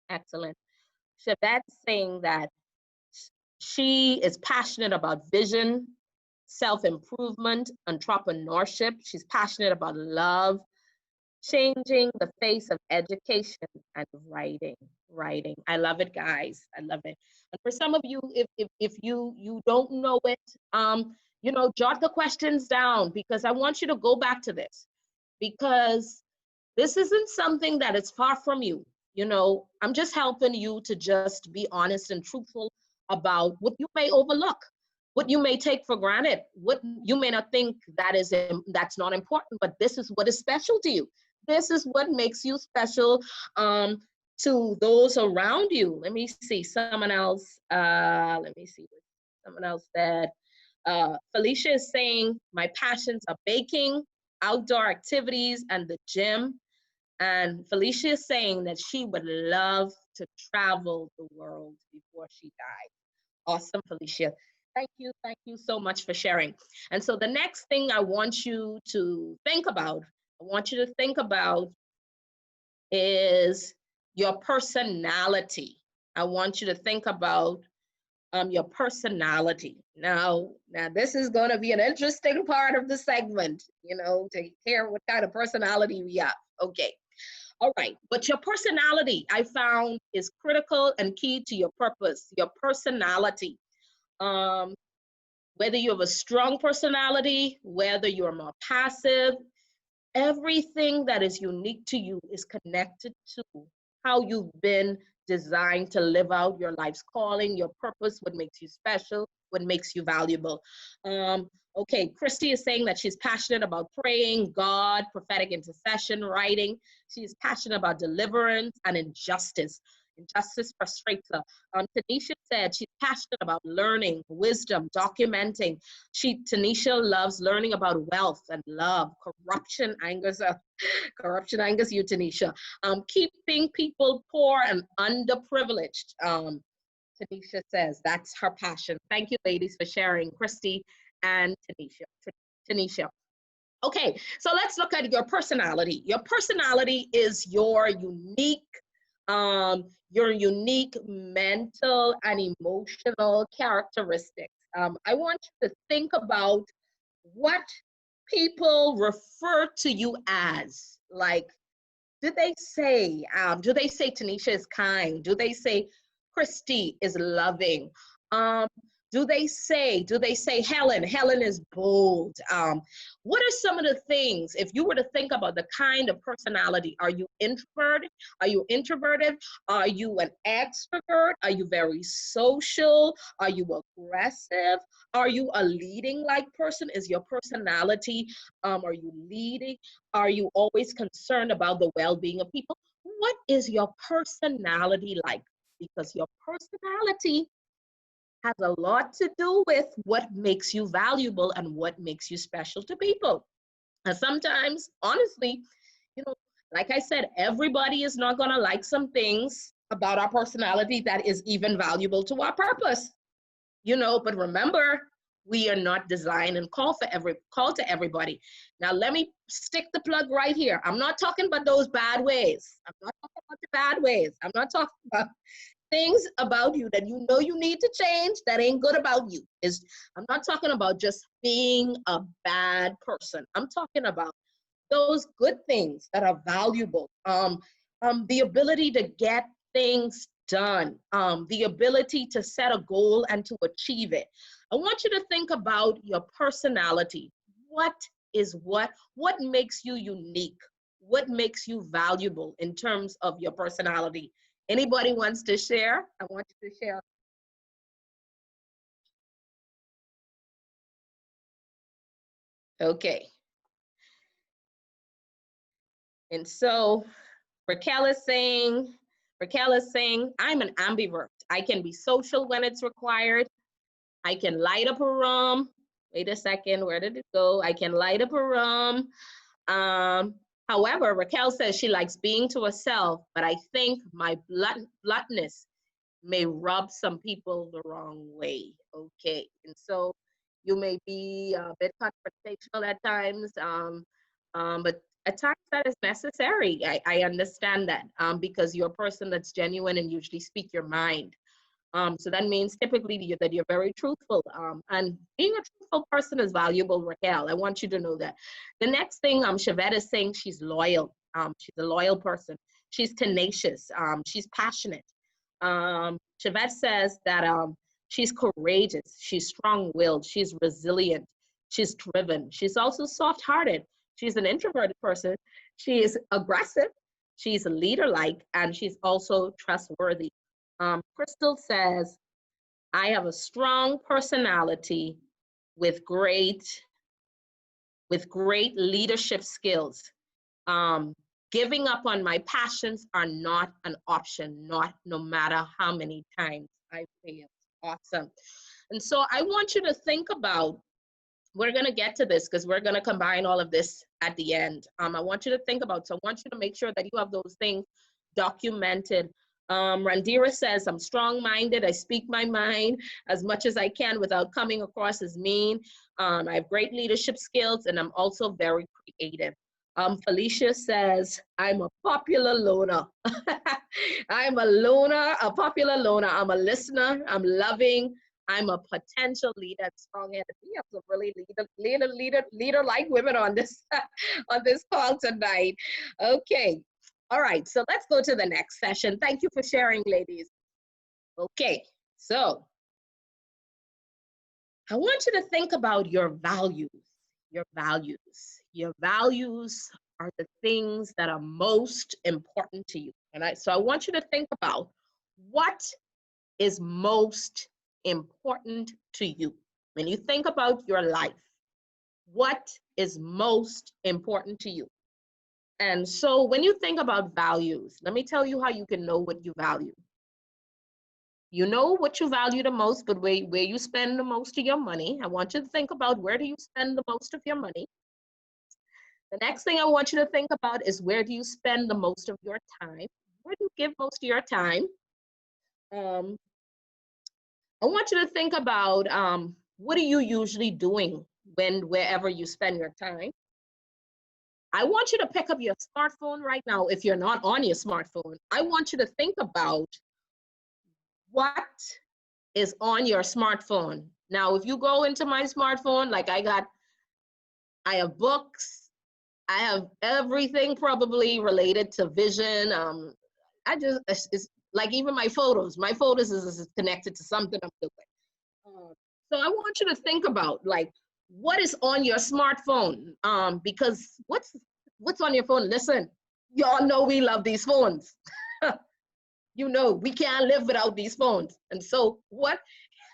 Excellent. Chevette's saying that she is passionate about vision, self-improvement, entrepreneurship. She's passionate about love, changing the face of education, and writing. I love it, guys. I love it. And for some of you, if you don't know it, jot the questions down, because I want you to go back to this, because this isn't something that is far from you. I'm just helping you to just be honest and truthful about what you may overlook, what you may take for granted, what you may not think that's not important, but this is what is special to you. This is what makes you special to those around you. Let me see, someone else, someone else said, Felicia is saying, my passions are baking, outdoor activities, and the gym. And Felicia is saying that she would love to travel the world before she died. Awesome, Felicia. Thank you so much for sharing. And so the next thing I want you to think about, is your personality. I want you to think about your personality. Now this is going to be an interesting part of the segment, to hear what kind of personality we have. Okay. All right. But your personality, I found, is critical and key to your purpose, your personality. Whether you have a strong personality, whether you're more passive, everything that is unique to you is connected to how you've been designed to live out your life's calling, your purpose, what makes you special, what makes you valuable. Okay, Christy is saying that she's passionate about praying, God, prophetic intercession, writing. She's passionate about deliverance and injustice. Injustice frustrates her. Tanisha said she's passionate about learning, wisdom, documenting. Tanisha loves learning about wealth and love. Corruption angers her. Corruption angers you, Tanisha. Keeping people poor and underprivileged. Tanisha says that's her passion. Thank you, ladies, for sharing, Christy and Tanisha. Tanisha. Okay, so let's look at your personality. Your personality is your unique mental and emotional characteristics. I want you to think about what people refer to you as. Like, do they say Tanisha is kind? Do they say Christy is loving? Um, do they say Helen is bold? What are some of the things, if you were to think about the kind of personality, are you introverted? Are you introverted? Are you an extrovert? Are you very social? Are you aggressive? Are you a leading like person? Is your personality, are you leading? Are you always concerned about the well-being of people? What is your personality like? Because your personality has a lot to do with what makes you valuable and what makes you special to people. And sometimes, honestly, you know, like I said, everybody is not going to like some things about our personality that is even valuable to our purpose. But remember, we are not designed and called to everybody. Now let me stick the plug right here. I'm not talking about those bad ways. I'm not talking about the bad ways. I'm not talking about things about you that you know you need to change that ain't good about you. I'm not talking about just being a bad person. I'm talking about those good things that are valuable. The ability to get things done, the ability to set a goal and to achieve it. I want you to think about your personality. What makes you unique? What makes you valuable in terms of your personality? Anybody wants to share? I want you to share. Okay. And so Raquel is saying, I'm an ambivert. I can be social when it's required. I can light up a room. Wait a second, where did it go? I can light up a room. However, Raquel says she likes being to herself, but I think my bluntness may rub some people the wrong way. Okay, and so you may be a bit confrontational at times, but at times that is necessary. I understand that, because you're a person that's genuine and usually speak your mind. So that means typically that you're very truthful. And being a truthful person is valuable, Raquel. I want you to know that. The next thing, Shavette is saying she's loyal. She's a loyal person. She's tenacious. She's passionate. Shavette says that she's courageous. She's strong-willed. She's resilient. She's driven. She's also soft-hearted. She's an introverted person. She is aggressive. She's leader-like, and she's also trustworthy. Crystal says, I have a strong personality with great leadership skills. Giving up on my passions are not an option, no matter how many times I fail. Awesome. And so I want you to think about, we're going to get to this because we're going to combine all of this at the end. I want you to think about, so I want you to make sure that you have those things documented. Randira says, I'm strong-minded. I speak my mind as much as I can without coming across as mean. I have great leadership skills, and I'm also very creative. Felicia says, I'm a popular loner. I'm a loner, a popular loner. I'm a listener. I'm loving. I'm a potential leader, strong-headed. We have some really leader-like women on this on this call tonight. Okay. All right, so let's go to the next session. Thank you for sharing, ladies. Okay, so I want you to think about your values. Your values. Your values are the things that are most important to you. So I want you to think about what is most important to you. When you think about your life, what is most important to you? And so when you think about values, let me tell you how you can know what you value. You know what you value the most, but where you spend the most of your money. I want you to think about, where do you spend the most of your money? The next thing I want you to think about is, where do you spend the most of your time? Where do you give most of your time? Um, I want you to think about, what are you usually doing wherever you spend your time? I want you to pick up your smartphone right now. If you're not on your smartphone, I want you to think about what is on your smartphone. Now, if you go into my smartphone, like I have books, I have everything probably related to vision. It's like, even my photos is connected to something I'm doing. So I want you to think about, like, what is on your smartphone? Because what's on your phone? Listen, y'all know we love these phones. You know, we can't live without these phones. And so what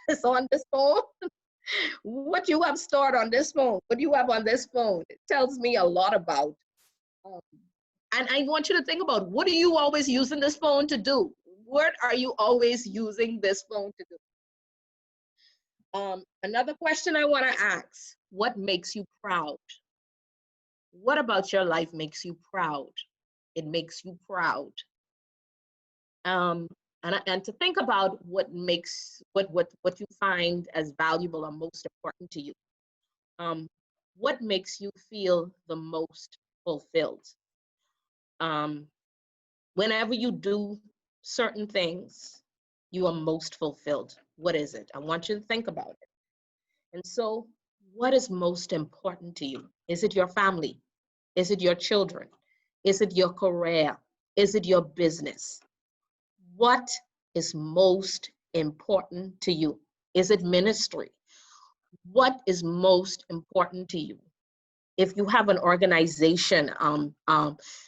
is on this phone? What you have stored on this phone, what you have on this phone, it tells me a lot about. Um, and I want you to think about, what are you always using this phone to do? What are you always using this phone to do? Another question I want to ask: what makes you proud? What about your life makes you proud? It makes you proud. Um, and to think about what makes what you find as valuable or most important to you. Um, what makes you feel the most fulfilled? Um, Whenever you do certain things, you are most fulfilled. What is it? I want you to think about it. And so, what is most important to you? Is it your family? Is it your children? Is it your career? Is it your business? What is most important to you? Is it ministry? What is most important to you? If you have an organization,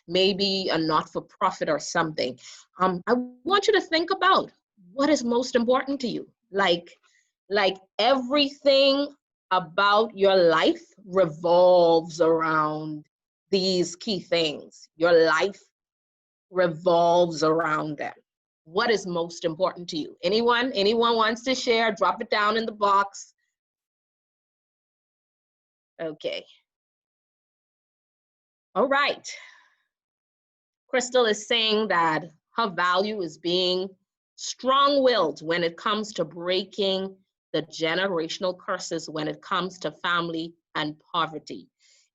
maybe a not-for-profit or something, I want you to think about, what is most important to you. Like everything about your life revolves around these key things. Your life revolves around them. What is most important to you? Anyone wants to share? Drop it down in the box. Okay. All right. Crystal is saying that her value is being strong-willed when it comes to breaking the generational curses when it comes to family and poverty.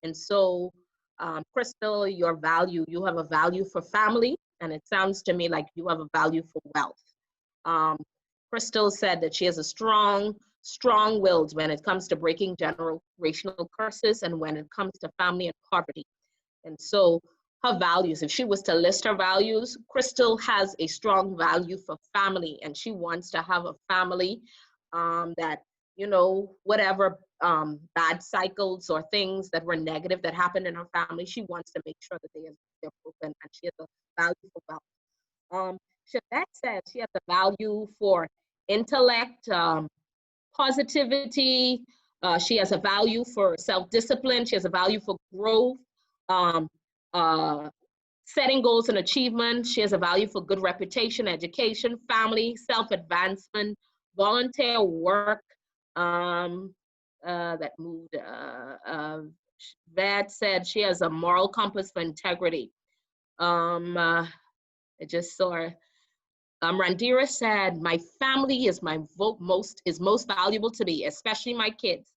And so, Crystal, you have a value for family, and it sounds to me like you have a value for wealth. Crystal said that she has a strong-willed when it comes to breaking generational curses and when it comes to family and poverty. And so, her values, if she was to list her values, Crystal has a strong value for family, and she wants to have a family that, whatever bad cycles or things that were negative that happened in her family, she wants to make sure that they're broken, and she has a value for wealth. Shavette said she has a value for intellect, positivity. She has a value for self-discipline. She has a value for growth. Um, Setting goals and achievement. She has a value for good reputation, education, family, self-advancement, volunteer work. That moved. Vad said she has a moral compass for integrity. I just saw. Randira said, "My family is most valuable to me, especially my kids.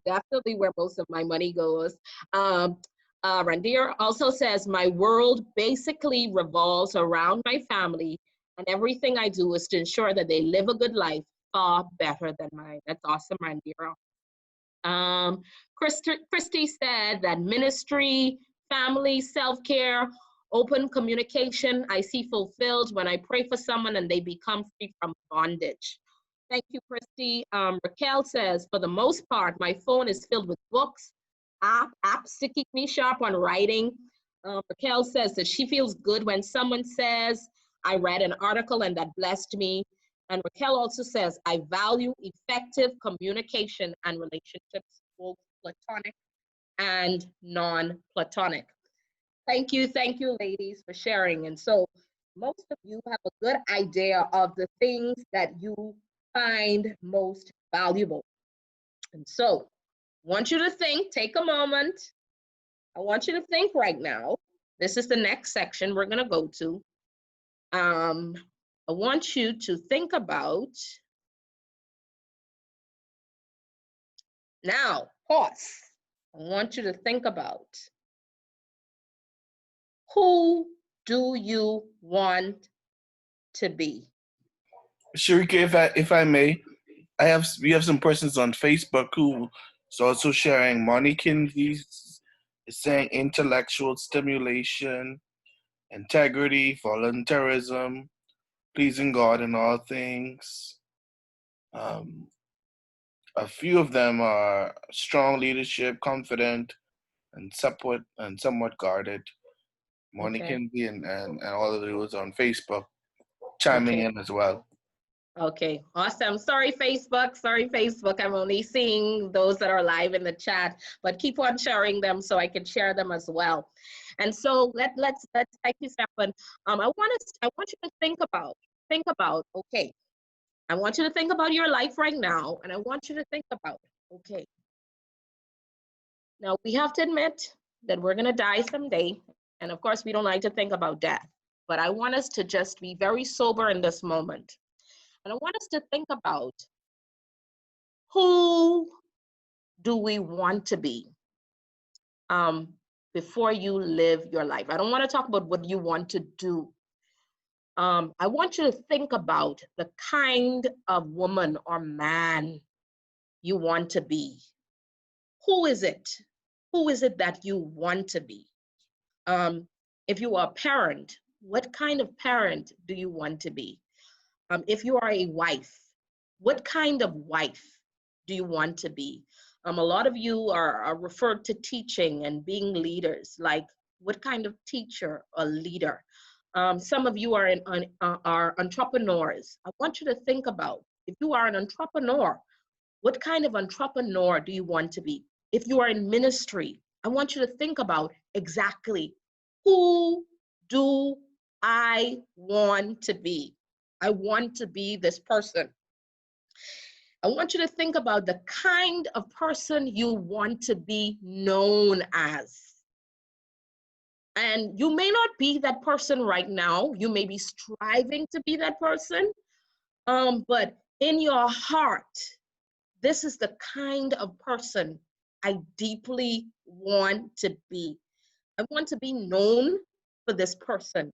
Definitely where most of my money goes." Randira also says, "My world basically revolves around my family, and everything I do is to ensure that they live a good life, far better than mine." That's awesome, Randira. Christy said that ministry, family, self-care, open communication, I see fulfilled when I pray for someone and they become free from bondage. Thank you, Christy. Raquel says, for the most part, my phone is filled with books, apps to keep me sharp on writing. Raquel says that she feels good when someone says, I read an article and that blessed me. And Raquel also says, I value effective communication and relationships, both platonic and non-platonic. Thank you, ladies, for sharing. And so most of you have a good idea of the things that you find most valuable. And so I want you to think, take a moment. I want you to think right now. This is the next section we're going to go to. I want you to think about, now, pause. I want you to think about, who do you want to be? Sherika, if I may, we have some persons on Facebook who is also sharing. Money Kinsey is saying intellectual stimulation, integrity, voluntarism, pleasing God in all things. A few of them are strong leadership, confident, and somewhat guarded. Money Okay. Kinsey and all of those on Facebook chiming Okay. in as well. Okay, awesome. Sorry, Facebook. I'm only seeing those that are live in the chat, but keep on sharing them so I can share them as well. And so let's thank you, Stefan. I want you to think about, okay, I want you to think about your life right now, and I want you to think about, okay, now we have to admit that we're gonna die someday, and of course we don't like to think about death, but I want us to just be very sober in this moment. And I want us to think about, who do we want to be before you live your life? I don't want to talk about what you want to do. I want you to think about the kind of woman or man you want to be. Who is it? Who is it that you want to be? If you are a parent, what kind of parent do you want to be? If you are a wife, what kind of wife do you want to be? A lot of you are referred to teaching and being leaders. Like, what kind of teacher or leader? Some of you are entrepreneurs. I want you to think about, if you are an entrepreneur, what kind of entrepreneur do you want to be? If you are in ministry, I want you to think about exactly, who do I want to be? I want to be this person. I want you to think about the kind of person you want to be known as. And you may not be that person right now. You may be striving to be that person. But in your heart, this is the kind of person I deeply want to be. I want to be known for this person.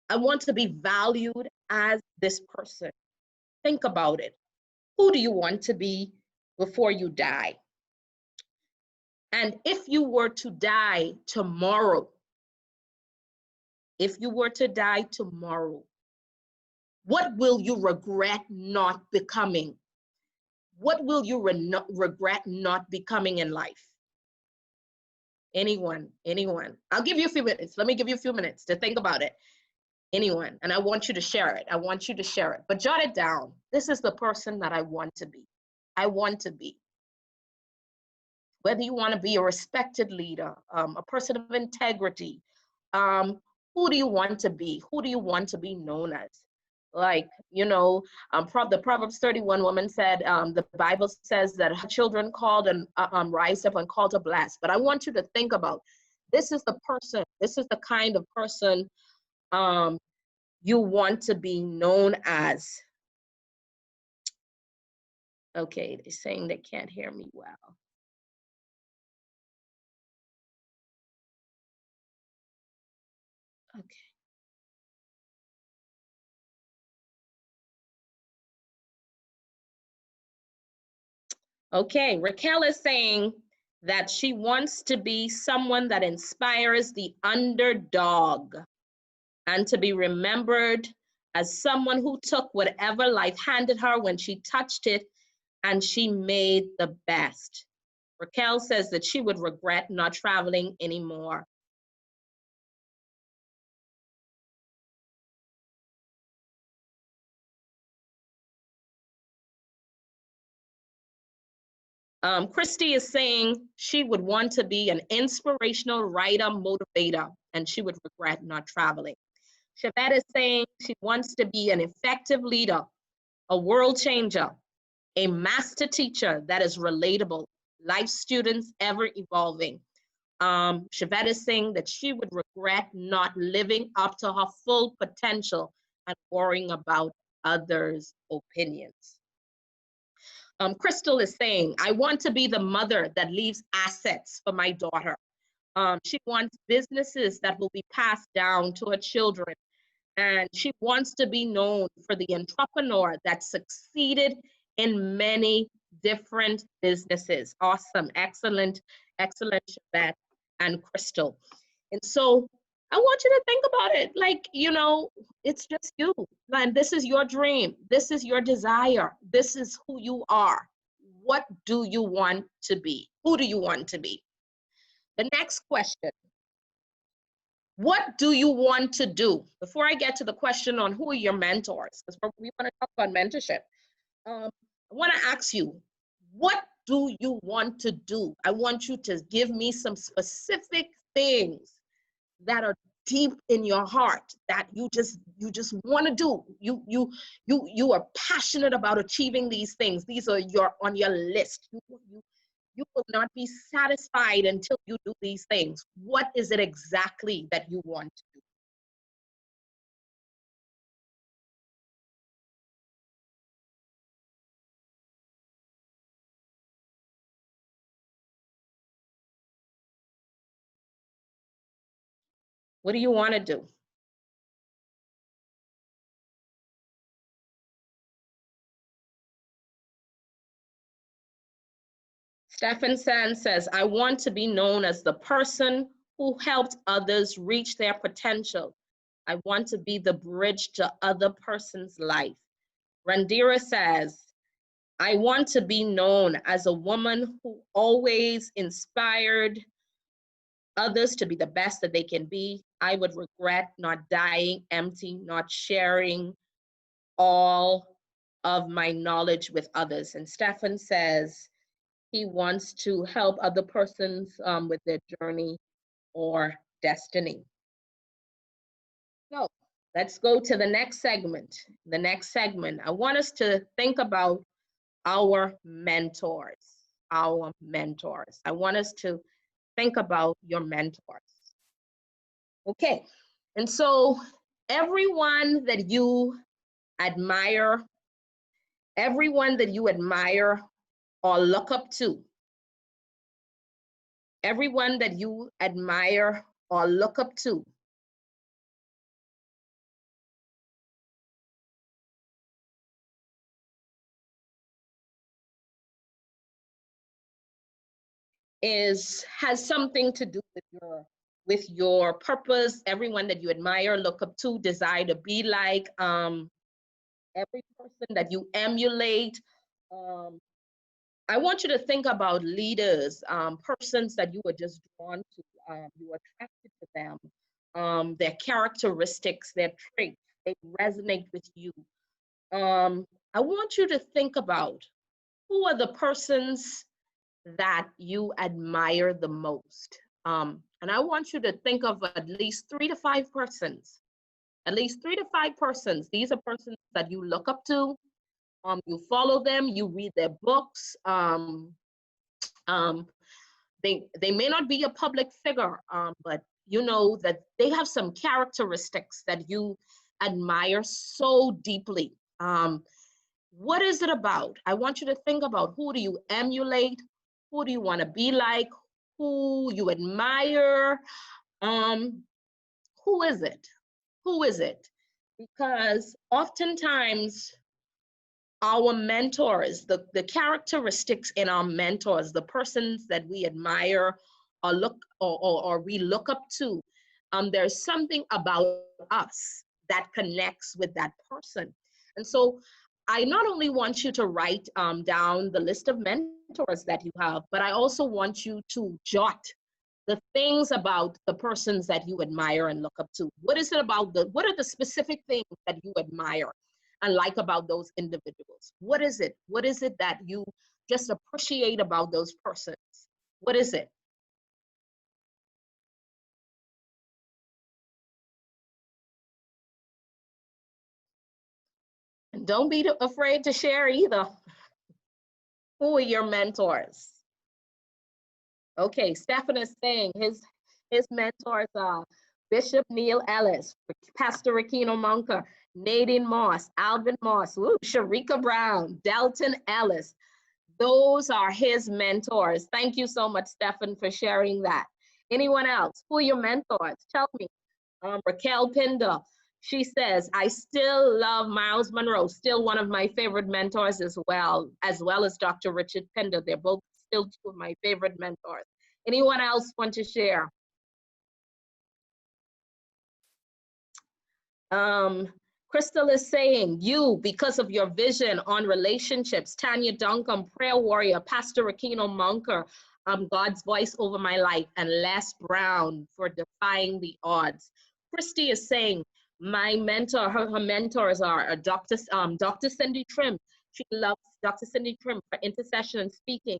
I want to be valued as this person. Think about it. Who do you want to be before you die? And if you were to die tomorrow, what will you regret not becoming? What will you regret not becoming in life? Anyone? I'll give you a few minutes. Let me give you a few minutes to think about it. Anyone, and I want you to share it. But jot it down. This is the person that I want to be. Whether you want to be a respected leader, a person of integrity, who do you want to be? Who do you want to be known as? Like, the Proverbs 31 woman said, the Bible says that her children called and rise up and call to bless. But I want you to think about, this is the kind of person you want to be known as. Okay, they're saying they can't hear me well. Okay. Okay, Raquel is saying that she wants to be someone that inspires the underdog and to be remembered as someone who took whatever life handed her when she touched it and she made the best. Raquel says that she would regret not traveling anymore. Christy is saying she would want to be an inspirational writer, motivator, and she would regret not traveling. Chevette is saying she wants to be an effective leader, a world changer, a master teacher that is relatable, life students ever evolving. Chevette is saying that she would regret not living up to her full potential and worrying about others' opinions. Crystal is saying, I want to be the mother that leaves assets for my daughter. She wants businesses that will be passed down to her children. And she wants to be known for the entrepreneur that succeeded in many different businesses. Awesome, excellent, excellent, Chevette and Crystal. And so I want you to think about it like, it's just you. And this is your dream. This is your desire. This is who you are. What do you want to be? Who do you want to be? The next question. What do you want to do? Before I get to the question on who are your mentors, because we want to talk about mentorship, I want to ask you, what do you want to do? I want you to give me some specific things that are deep in your heart that you just want to do. You are passionate about achieving these things. These are on your list. You will not be satisfied until you do these things. What is it exactly that you want to do? What do you want to do? Stefan San says, I want to be known as the person who helped others reach their potential. I want to be the bridge to other person's life. Randira says, I want to be known as a woman who always inspired others to be the best that they can be. I would regret not dying empty, not sharing all of my knowledge with others. And Stefan says he wants to help other persons with their journey or destiny. So let's go to the next segment. The next segment, I want us to think about our mentors. Our mentors. I want us to think about your mentors. Okay, and so everyone that you admire, or look up to, everyone that you admire or look up to has something to do with your purpose. Everyone that you admire, look up to, desire to be like, every person that you emulate. I want you to think about leaders, persons that you were just drawn to, you were attracted to them, their characteristics, their traits, they resonate with you. I want you to think about who are the persons that you admire the most. And I want you to think of at least 3 to 5 persons. At least 3 to 5 persons. These are persons that you look up to. You follow them. You read their books. Um, they may not be a public figure, but you know that they have some characteristics that you admire so deeply. What is it about? I want you to think about, who do you emulate? Who do you want to be like? Who you admire? Who is it? Who is it? Because oftentimes our mentors, the characteristics in our mentors, the persons that we admire or we look up to, there's something about us that connects with that person. And so I not only want you to write down the list of mentors that you have, but I also want you to jot the things about the persons that you admire and look up to. What is it about what are the specific things that you admire and like about those individuals? What is it? What is it that you just appreciate about those persons? What is it? And don't be afraid to share either. Who are your mentors? Okay, Stephen is saying his mentors are Bishop Neil Ellis, Pastor Rakino Monka, Nadine Moss, Alvin Moss, Sherika Brown, Delton Ellis. Those are his mentors. Thank you so much, Stephen, for sharing that. Anyone else? Who are your mentors? Tell me. Raquel Pinder, she says, I still love Miles Monroe, still one of my favorite mentors as well as Dr. Richard Pinder. They're both still two of my favorite mentors. Anyone else want to share? Crystal is saying, you, because of your vision on relationships, Tanya Duncan, prayer warrior, Pastor Aquino Monker, God's voice over my life, and Les Brown for defying the odds. Christy is saying, my mentor, her mentors are Dr. Cindy Trim. She loves Dr. Cindy Trim for intercession and speaking.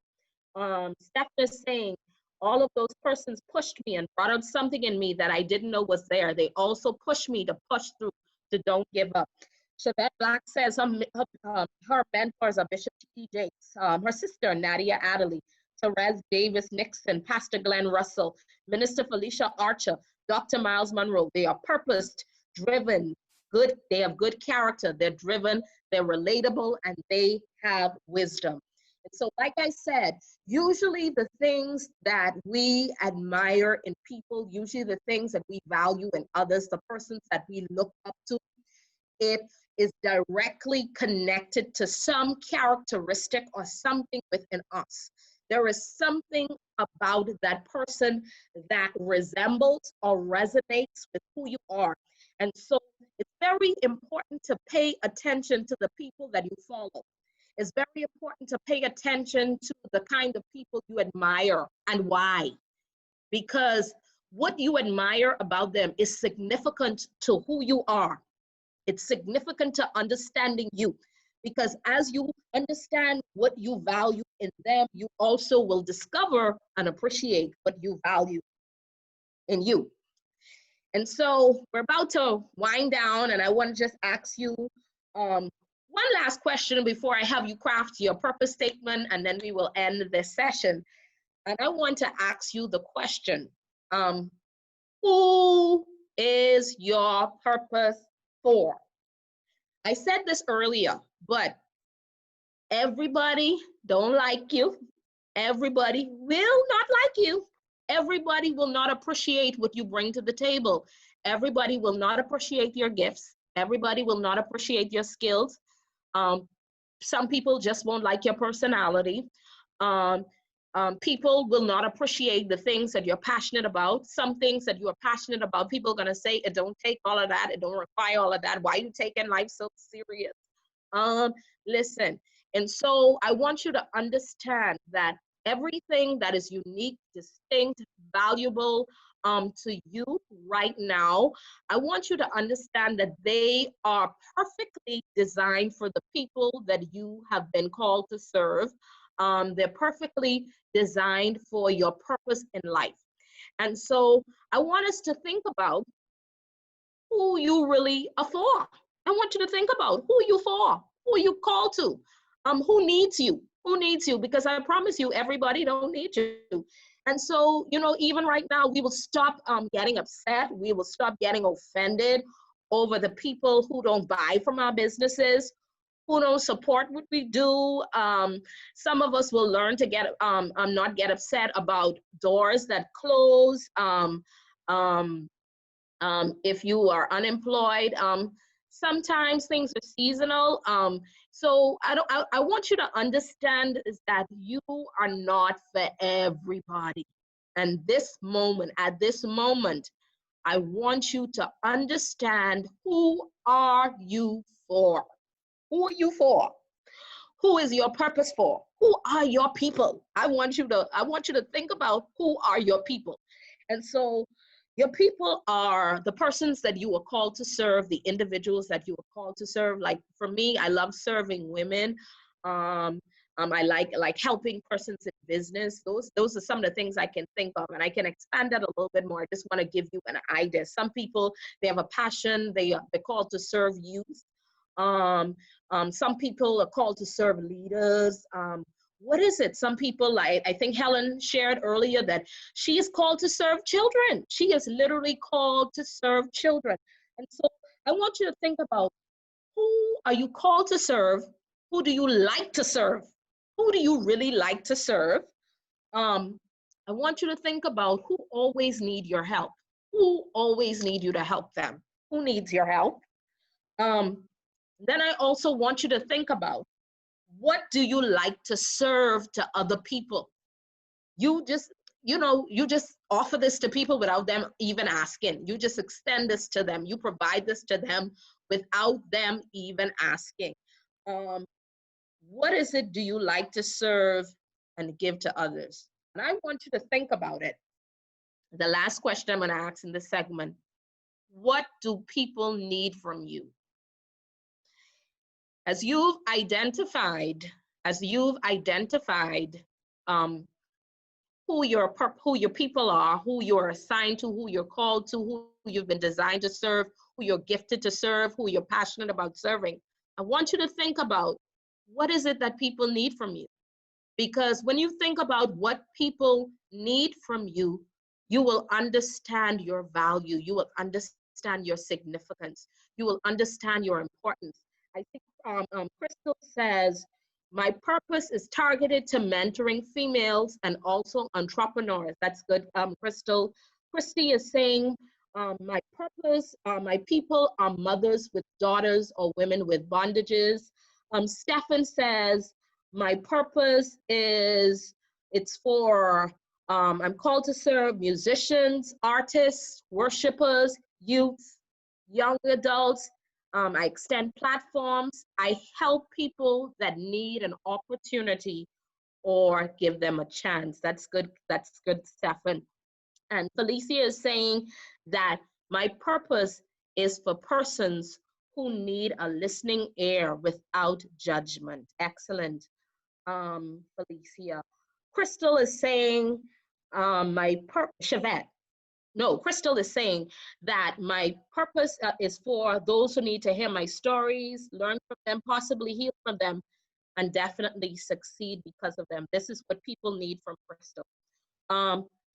Steph is saying, all of those persons pushed me and brought out something in me that I didn't know was there. They also pushed me to push through, to don't give up. Chevette Black says her mentors are Bishop T. Jakes, her sister Nadia Adderley, Therese Davis Nixon, Pastor Glenn Russell, Minister Felicia Archer, Dr. Miles Monroe. They are purpose driven, good. They have good character. They're driven, they're relatable, and they have wisdom. And so, like I said, usually the things that we admire in people, usually the things that we value in others, the persons that we look up to, it is directly connected to some characteristic or something within us. There is something about that person that resembles or resonates with who you are. And so it's very important to pay attention to the people that you follow. It's very important to pay attention to the kind of people you admire and why. Because what you admire about them is significant to who you are. It's significant to understanding you. Because as you understand what you value in them, you also will discover and appreciate what you value in you. And so we're about to wind down, and I want to just ask you one last question before I have you craft your purpose statement, and then we will end this session. And I want to ask you the question, who is your purpose for? I said this earlier, but everybody don't like you. Everybody will not like you. Everybody will not appreciate what you bring to the table. Everybody will not appreciate your gifts. Everybody will not appreciate your skills. Some people just won't like your personality. People will not appreciate the things that you're passionate about. Some things that you are passionate about, people are going to say, it don't take all of that. It don't require all of that. Why are you taking life so serious? Listen, and so I want you to understand that everything that is unique, distinct, valuable to you right now, I want you to understand that they are perfectly designed for the people that you have been called to serve. They're perfectly designed for your purpose in life. And so I want us to think about who you really are for. I want you to think about who you for, who you called to, who needs you, because I promise you, everybody don't need you. And so, you know, even right now, we will stop getting upset. We will stop getting offended over the people who don't buy from our businesses, who don't support what we do. Some of us will learn to not get upset about doors that close. If you are unemployed, sometimes things are seasonal. So I want you to understand is that you are not for everybody. And at this moment, I want you to understand, who are you for? Who are you for? Who is your purpose for? Who are your people? I want you to think about, who are your people. And so your people are the persons that you are called to serve, the individuals that you are called to serve. Like for me, I love serving women. I like helping persons in business. Those are some of the things I can think of, and I can expand that a little bit more. I just want to give you an idea. Some people, they have a passion. They're called to serve youth. Some people are called to serve leaders. What is it? Some people, like I think Helen shared earlier, that she is called to serve children. She is literally called to serve children. And so I want you to think about, who are you called to serve? Who do you like to serve? Who do you really like to serve? I want you to think about, who always need your help. Who always need you to help them? Who needs your help? Then I also want you to think about, what do you like to serve to other people? You just, you just offer this to people without them even asking. You just extend this to them. You provide this to them without them even asking. What is it do you like to serve and give to others? And I want you to think about it. The last question I'm going to ask in this segment: what do people need from you? As you've identified, um, who your people are, who you're assigned to, who you're called to, who you've been designed to serve, who you're gifted to serve, who you're passionate about serving, I want you to think about, what is it that people need from you? Because when you think about what people need from you, you will understand your value, you will understand your significance, you will understand your importance. I think Crystal says, my purpose is targeted to mentoring females and also entrepreneurs. That's good, Crystal. Christy is saying, my purpose, my people are mothers with daughters or women with bondages. Stefan says, my purpose is, it's for, I'm called to serve musicians, artists, worshipers, youth, young adults. I extend platforms. I help people that need an opportunity or give them a chance. That's good, Stefan. And Felicia is saying that my purpose is for persons who need a listening ear without judgment. Excellent, Felicia. Crystal is saying, Chevette. No, Crystal is saying that my purpose is for those who need to hear my stories, learn from them, possibly heal from them, and definitely succeed because of them. This is what people need from Crystal.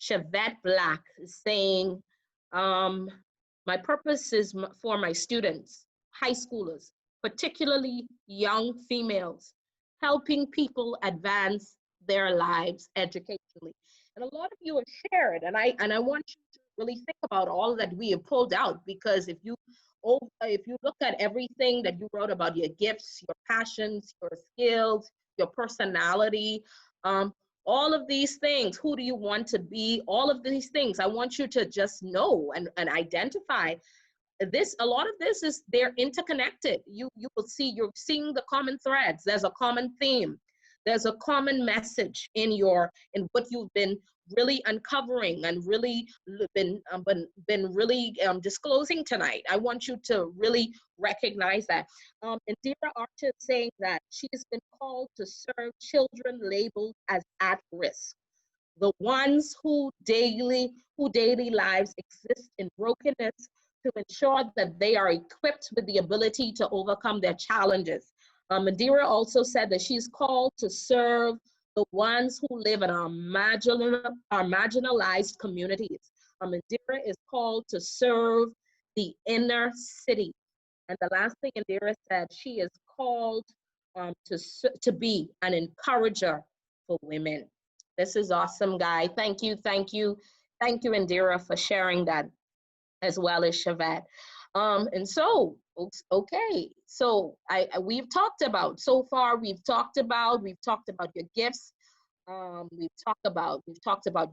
Chevette Black is saying, my purpose is for my students, high schoolers, particularly young females, helping people advance their lives educationally. And a lot of you have shared, and I want you to really think about all that we have pulled out, because if you look at everything that you wrote about, your gifts, your passions, your skills, your personality, all of these things, who do you want to be, all of these things, I want you to just know and identify this. A lot of this is, they're interconnected. You will see, you're seeing the common threads. There's a common theme. There's a common message in what you've been really uncovering and really been really disclosing tonight. I want you to really recognize that. Indira Archer is saying that she has been called to serve children labeled as at risk, the ones who daily lives exist in brokenness, to ensure that they are equipped with the ability to overcome their challenges. Indira also said that she's called to serve the ones who live in our marginalized communities. Indira is called to serve the inner city. And the last thing Indira said, she is called to be an encourager for women. This is awesome, Guy. Thank you, Indira, for sharing that, as well as Chevette. And so, okay, so we've talked about, so far, we've talked about your gifts. We've talked about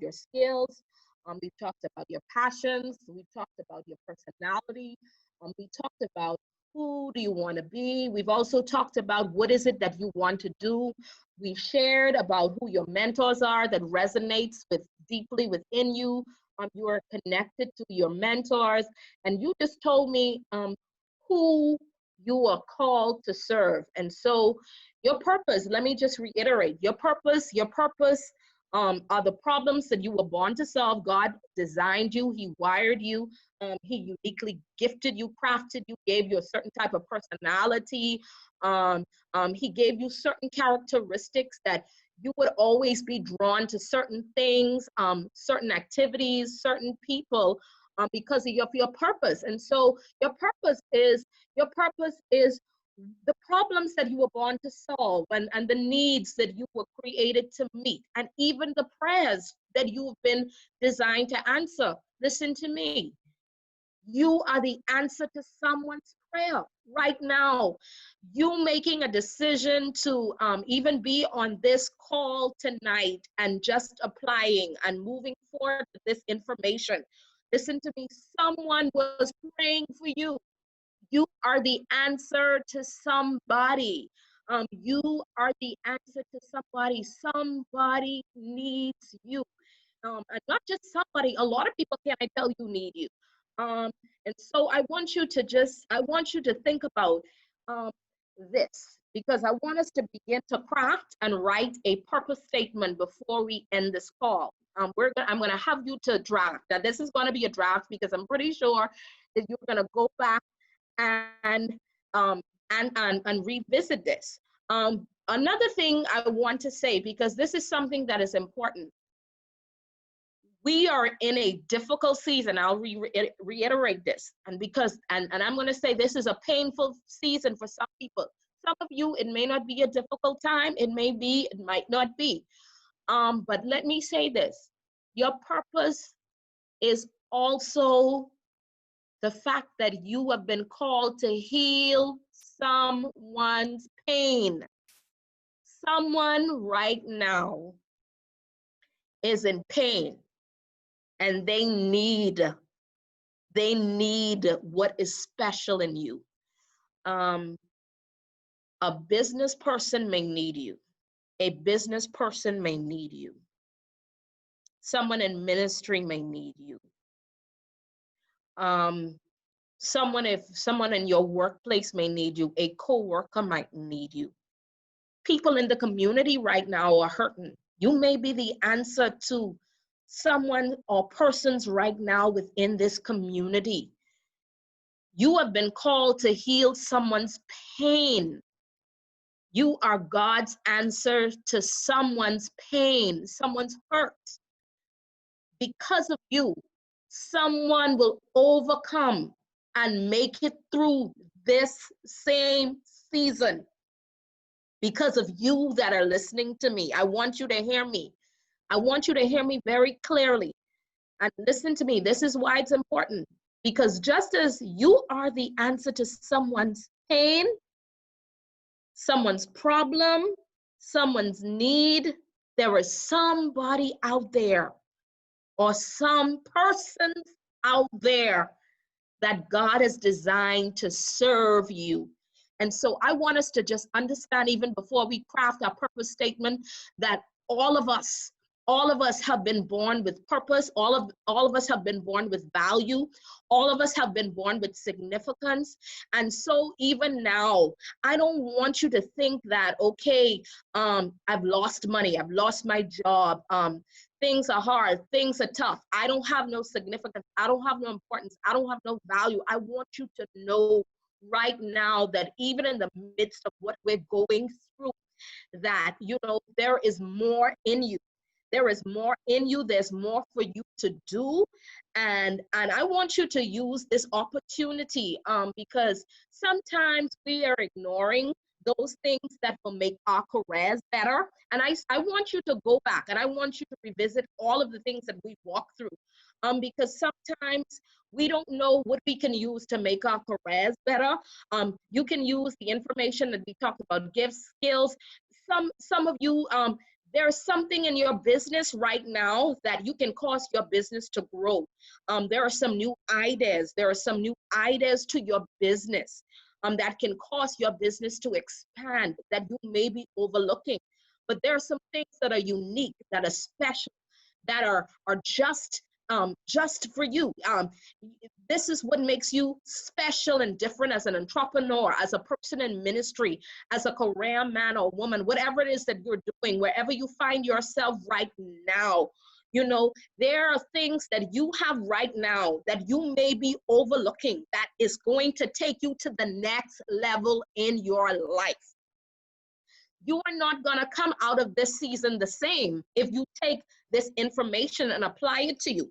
your skills. We talked about your passions. We talked about your personality. We talked about who do you want to be. We've also talked about what is it that you want to do. We've shared about who your mentors are that resonates with deeply within you. You are connected to your mentors, and you just told me who you are called to serve. And so your purpose, let me just reiterate, your purpose are the problems that you were born to solve. God designed you, He wired you, He uniquely gifted you, crafted you, gave you a certain type of personality. He gave you certain characteristics that you would always be drawn to certain things, certain activities, certain people, because of your purpose. And so your purpose is the problems that you were born to solve, and the needs that you were created to meet, and even the prayers that you've been designed to answer. Listen to me. You are the answer to someone's prayer right now. You making a decision to even be on this call tonight and just applying and moving forward with this information. Listen to me. Someone was praying for you. You are the answer to somebody. You are the answer to somebody. Somebody needs you. And not just somebody, a lot of people, can I tell you, need you. And so I want you to think about this, because I want us to begin to craft and write a purpose statement before we end this call. I'm gonna have you to draft. Now this is gonna be a draft, because I'm pretty sure that you're gonna go back and revisit this. Another thing I want to say, because this is something that is important. We are in a difficult season. I'll reiterate this, and I'm going to say this is a painful season for some people. Some of you, it may not be a difficult time. It might not be. But let me say this: your purpose is also the fact that you have been called to heal someone's pain. Someone right now is in pain, and they need what is special in you. A business person may need you. A business person may need you. Someone in ministry may need you. Someone in your workplace may need you. A coworker might need you. People in the community right now are hurting. You may be the answer to someone or persons right now within this community. You have been called to heal someone's pain. You are God's answer to someone's pain, someone's hurt. Because of you, someone will overcome and make it through this same season. Because of you that are listening to me, I want you to hear me. I want you to hear me very clearly. And listen to me, this is why it's important. Because just as you are the answer to someone's pain, someone's problem, someone's need, there is somebody out there, or some persons out there, that God has designed to serve you. And so I want us to just understand, even before we craft our purpose statement, that all of us have been born with purpose. All of us have been born with value. All of us have been born with significance. And so even now, I don't want you to think that, okay, I've lost money, I've lost my job, things are hard, things are tough, I don't have no significance, I don't have no importance, I don't have no value. I want you to know right now that even in the midst of what we're going through, that, there is more in you. There is more in you. There's more for you to do. And I want you to use this opportunity, because sometimes we are ignoring those things that will make our careers better. And I want you to go back, and I want you to revisit all of the things that we walked through, because sometimes we don't know what we can use to make our careers better. You can use the information that we talked about, gifts, skills. Some of you, there's something in your business right now that you can cause your business to grow. There are some new ideas. There are some new ideas to your business that can cause your business to expand that you may be overlooking. But there are some things that are unique, that are special, that are just for you. This is what makes you special and different as an entrepreneur, as a person in ministry, as a career man or woman, whatever it is that you're doing, wherever you find yourself right now. You know, there are things that you have right now that you may be overlooking that is going to take you to the next level in your life. You are not going to come out of this season the same if you take this information and apply it to you.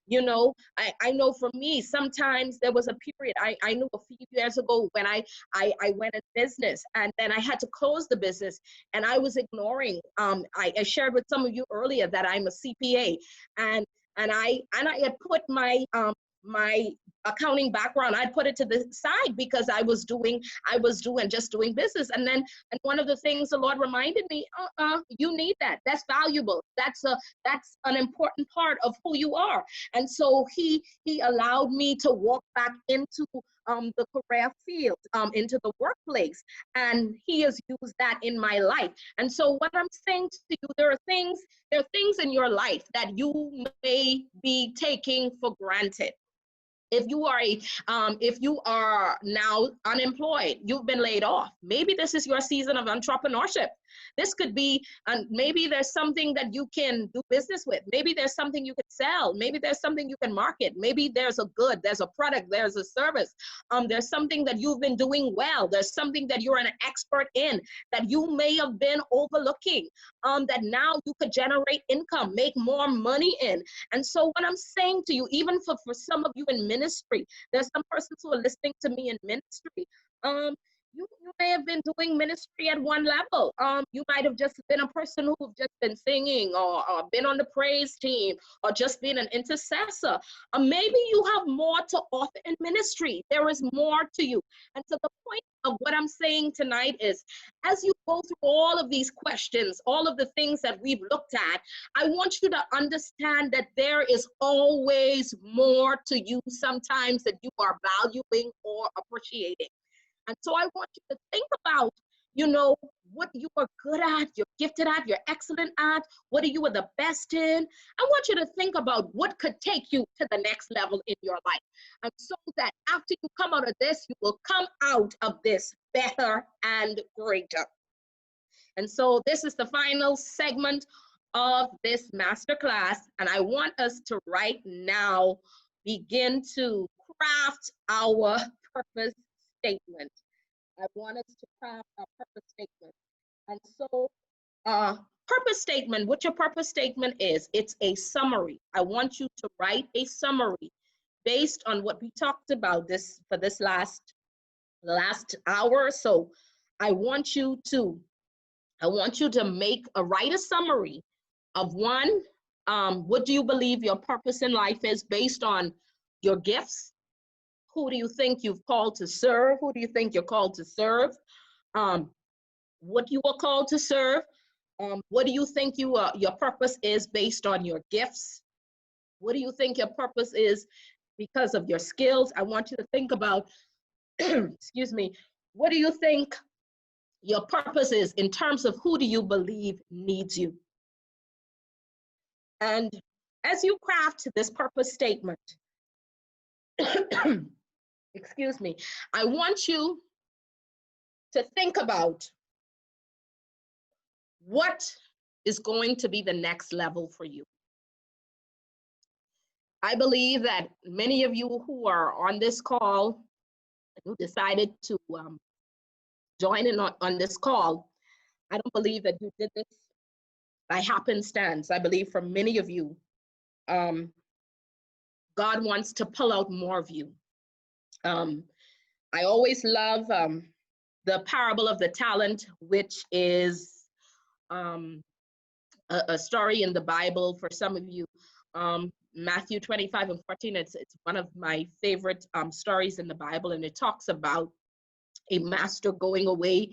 You know, I know for me, sometimes there was a period, I knew a few years ago when I went in business and then I had to close the business and I was ignoring, I shared with some of you earlier that I'm a CPA and I had put my accounting background, I'd put it to the side because I was doing business. And one of the things the Lord reminded me, you need that. That's valuable. That's an important part of who you are. And so he allowed me to walk back into the career field, into the workplace. And he has used that in my life. And so what I'm saying to you, there are things in your life that you may be taking for granted. If you are now unemployed, you've been laid off, maybe this is your season of entrepreneurship. This could be, maybe there's something that you can do business with. Maybe there's something you can sell. Maybe there's something you can market. Maybe there's a good, there's a product, there's a service. There's something that you've been doing well. There's something that you're an expert in that you may have been overlooking, that now you could generate income, make more money in. And so what I'm saying to you, even for some of you in ministry, there's some persons who are listening to me in ministry. You may have been doing ministry at one level. You might have just been a person who've just been singing or been on the praise team or just been an intercessor. Maybe you have more to offer in ministry. There is more to you. And so the point of what I'm saying tonight is, as you go through all of these questions, all of the things that we've looked at, I want you to understand that there is always more to you sometimes that you are valuing or appreciating. And so I want you to think about, you know, what you are good at, you're gifted at, you're excellent at, what are you the best in? I want you to think about what could take you to the next level in your life. And so that after you come out of this, you will come out of this better and greater. And so this is the final segment of this masterclass. And I want us to right now begin to craft our purpose statement. I want us to craft a purpose statement. And so purpose statement, what your purpose statement is, it's a summary. I want you to write a summary based on what we talked about for this last hour or so. I want you to write a summary of one, what do you believe your purpose in life is based on your gifts? Who do you think you've called to serve? Who do you think you're called to serve? What you are called to serve? What do you think your purpose is based on your gifts? What do you think your purpose is because of your skills? I want you to think about, excuse me, what do you think your purpose is in terms of who do you believe needs you? And as you craft this purpose statement, excuse me, I want you to think about what is going to be the next level for you. I believe that many of you who are on this call, who decided to join in on this call, I don't believe that you did this by happenstance. I believe for many of you, God wants to pull out more of you. I always love the parable of the talent, which is a story in the Bible for some of you. Matthew 25:14, it's one of my favorite stories in the Bible, and it talks about a master going away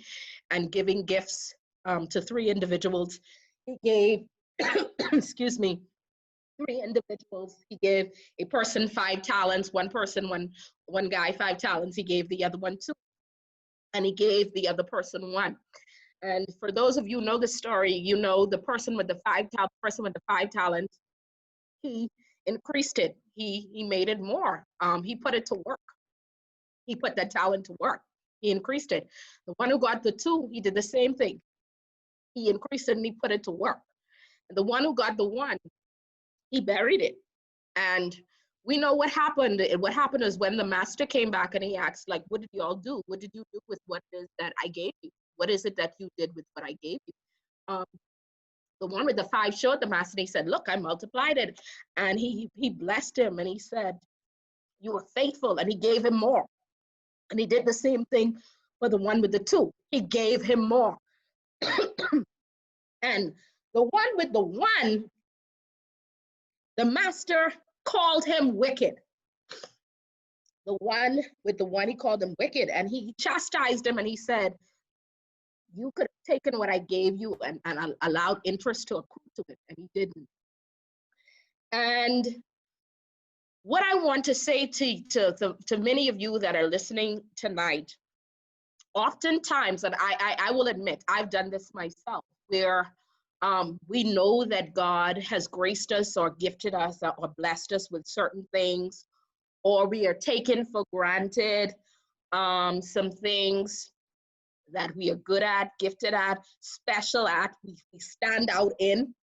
and giving gifts to 3 individuals. He gave, excuse me, 3 individuals. He gave a person 5 talents, one person, one guy 5 talents. He gave the other one 2, and he gave the other person 1. And for those of you who know the story, you know the person with the 5 talents, he increased it. He made it more. He put it to work. He put that talent to work. He increased it. The one who got the 2, he did the same thing. He increased it and he put it to work. And the one who got the 1, he buried it. And we know what happened. What happened is when the master came back and he asked, like, what did you all do? What did you do with what it is that I gave you? What is it that you did with what I gave you? The one with the 5 showed the master, and he said, look, I multiplied it. And he blessed him and he said, you were faithful, and he gave him more. And he did the same thing for the one with the 2. He gave him more. And the one with the 1, the master called him wicked. The one with the 1, he called him wicked, and he chastised him, and he said, you could have taken what I gave you and allowed interest to accrue to it, and he didn't. And what I want to say to many of you that are listening tonight, oftentimes, and I will admit, I've done this myself, where we know that God has graced us or gifted us or blessed us with certain things, or we are taken for granted some things that we are good at, gifted at, special at, we stand out in,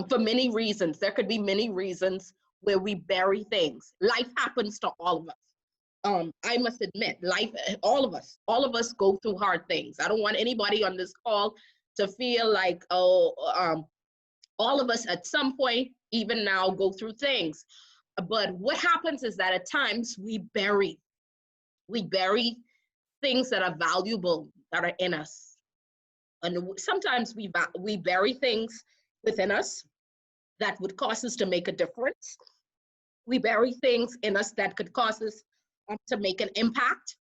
for many reasons. There could be many reasons where we bury things. Life happens to all of us. I must admit, life, all of us go through hard things. I don't want anybody on this call to feel like, all of us at some point, even now, go through things. But what happens is that at times we bury things that are valuable, that are in us. And sometimes we bury things within us that would cause us to make a difference. We bury things in us that could cause us to make an impact.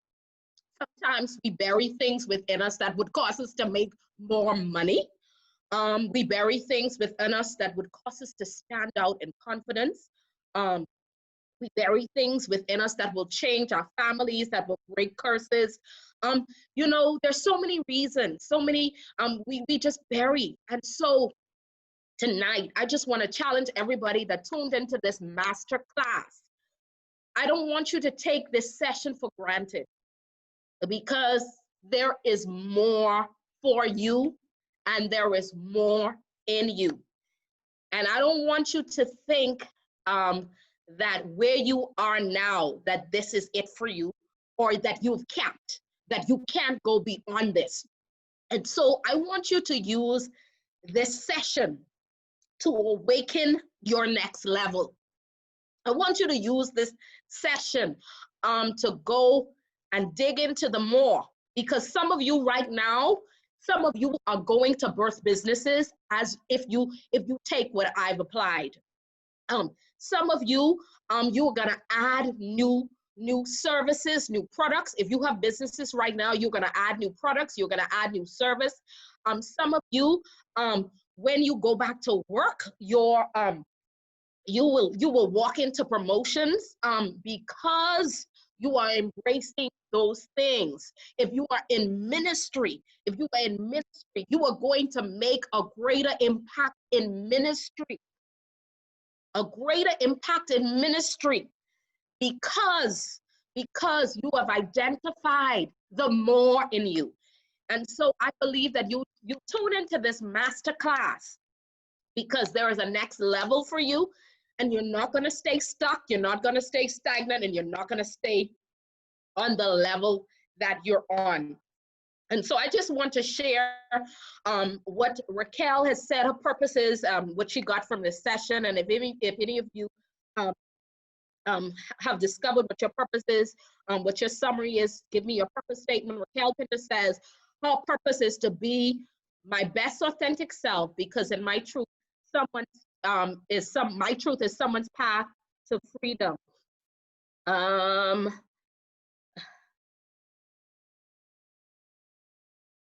Sometimes we bury things within us that would cause us to make more money. We bury things within us that would cause us to stand out in confidence. We bury things within us that will change our families, that will break curses. There's so many reasons, we just bury. And so tonight, I just want to challenge everybody that tuned into this master class. I don't want you to take this session for granted, because there is more for you and there is more in you. And I don't want you to think that where you are now, that this is it for you, or that you've capped, that you can't go beyond this. And so I want you to use this session to awaken your next level. I want you to use this session to go and dig into the more, because some of you right now, some of you are going to birth businesses as if you take what I've applied. Some of you, you're gonna add new services, new products. If you have businesses right now, you're gonna add new products, you're gonna add new service. Some of you, when you go back to work, you will walk into promotions because you are embracing those things. If you are in ministry, you are going to make a greater impact in ministry. A greater impact in ministry because you have identified the more in you. And so I believe that you tune into this master class because there is a next level for you, and you're not going to stay stuck, you're not going to stay stagnant, and you're not going to stay on the level that you're on. And so I just want to share what Raquel has said her purpose is, what she got from this session. And if any of you have discovered what your purpose is, what your summary is, give me your purpose statement. Raquel Pinter says her purpose is to be my best authentic self, because in my truth, my truth is someone's path to freedom.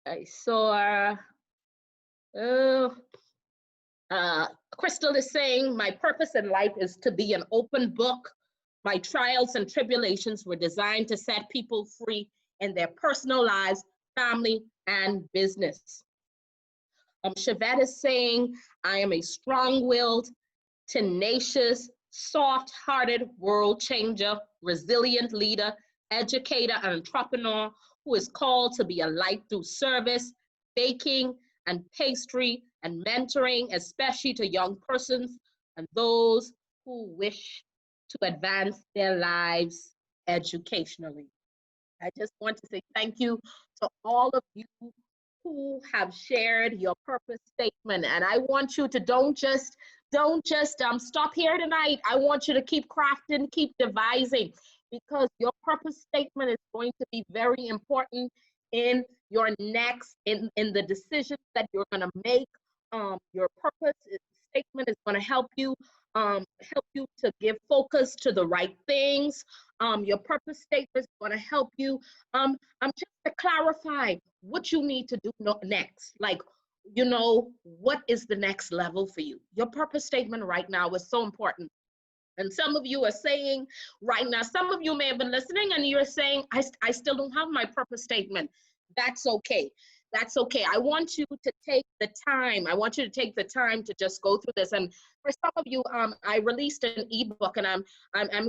I saw, Crystal is saying, my purpose in life is to be an open book. My trials and tribulations were designed to set people free in their personal lives, family, and business. Chevette is saying, I am a strong-willed, tenacious, soft-hearted world changer, resilient leader, educator, and entrepreneur who is called to be a light through service, baking, and pastry, and mentoring, especially to young persons and those who wish to advance their lives educationally. I just want to say thank you to all of you who have shared your purpose statement. And I want you to don't just stop here tonight. I want you to keep crafting, keep devising, because your purpose statement is going to be very important in your next, in the decisions that you're going to make. Your purpose statement is going to help you to give focus to the right things. Your purpose statement is going to help you just to clarify what you need to do next. Like, you know, what is the next level for you? Your purpose statement right now is so important. And some of you are saying right now, some of you may have been listening and you're saying, I still don't have my purpose statement. That's okay. That's okay. I want you to take the time. I want you to take the time to just go through this. And for some of you, I released an ebook, and I'm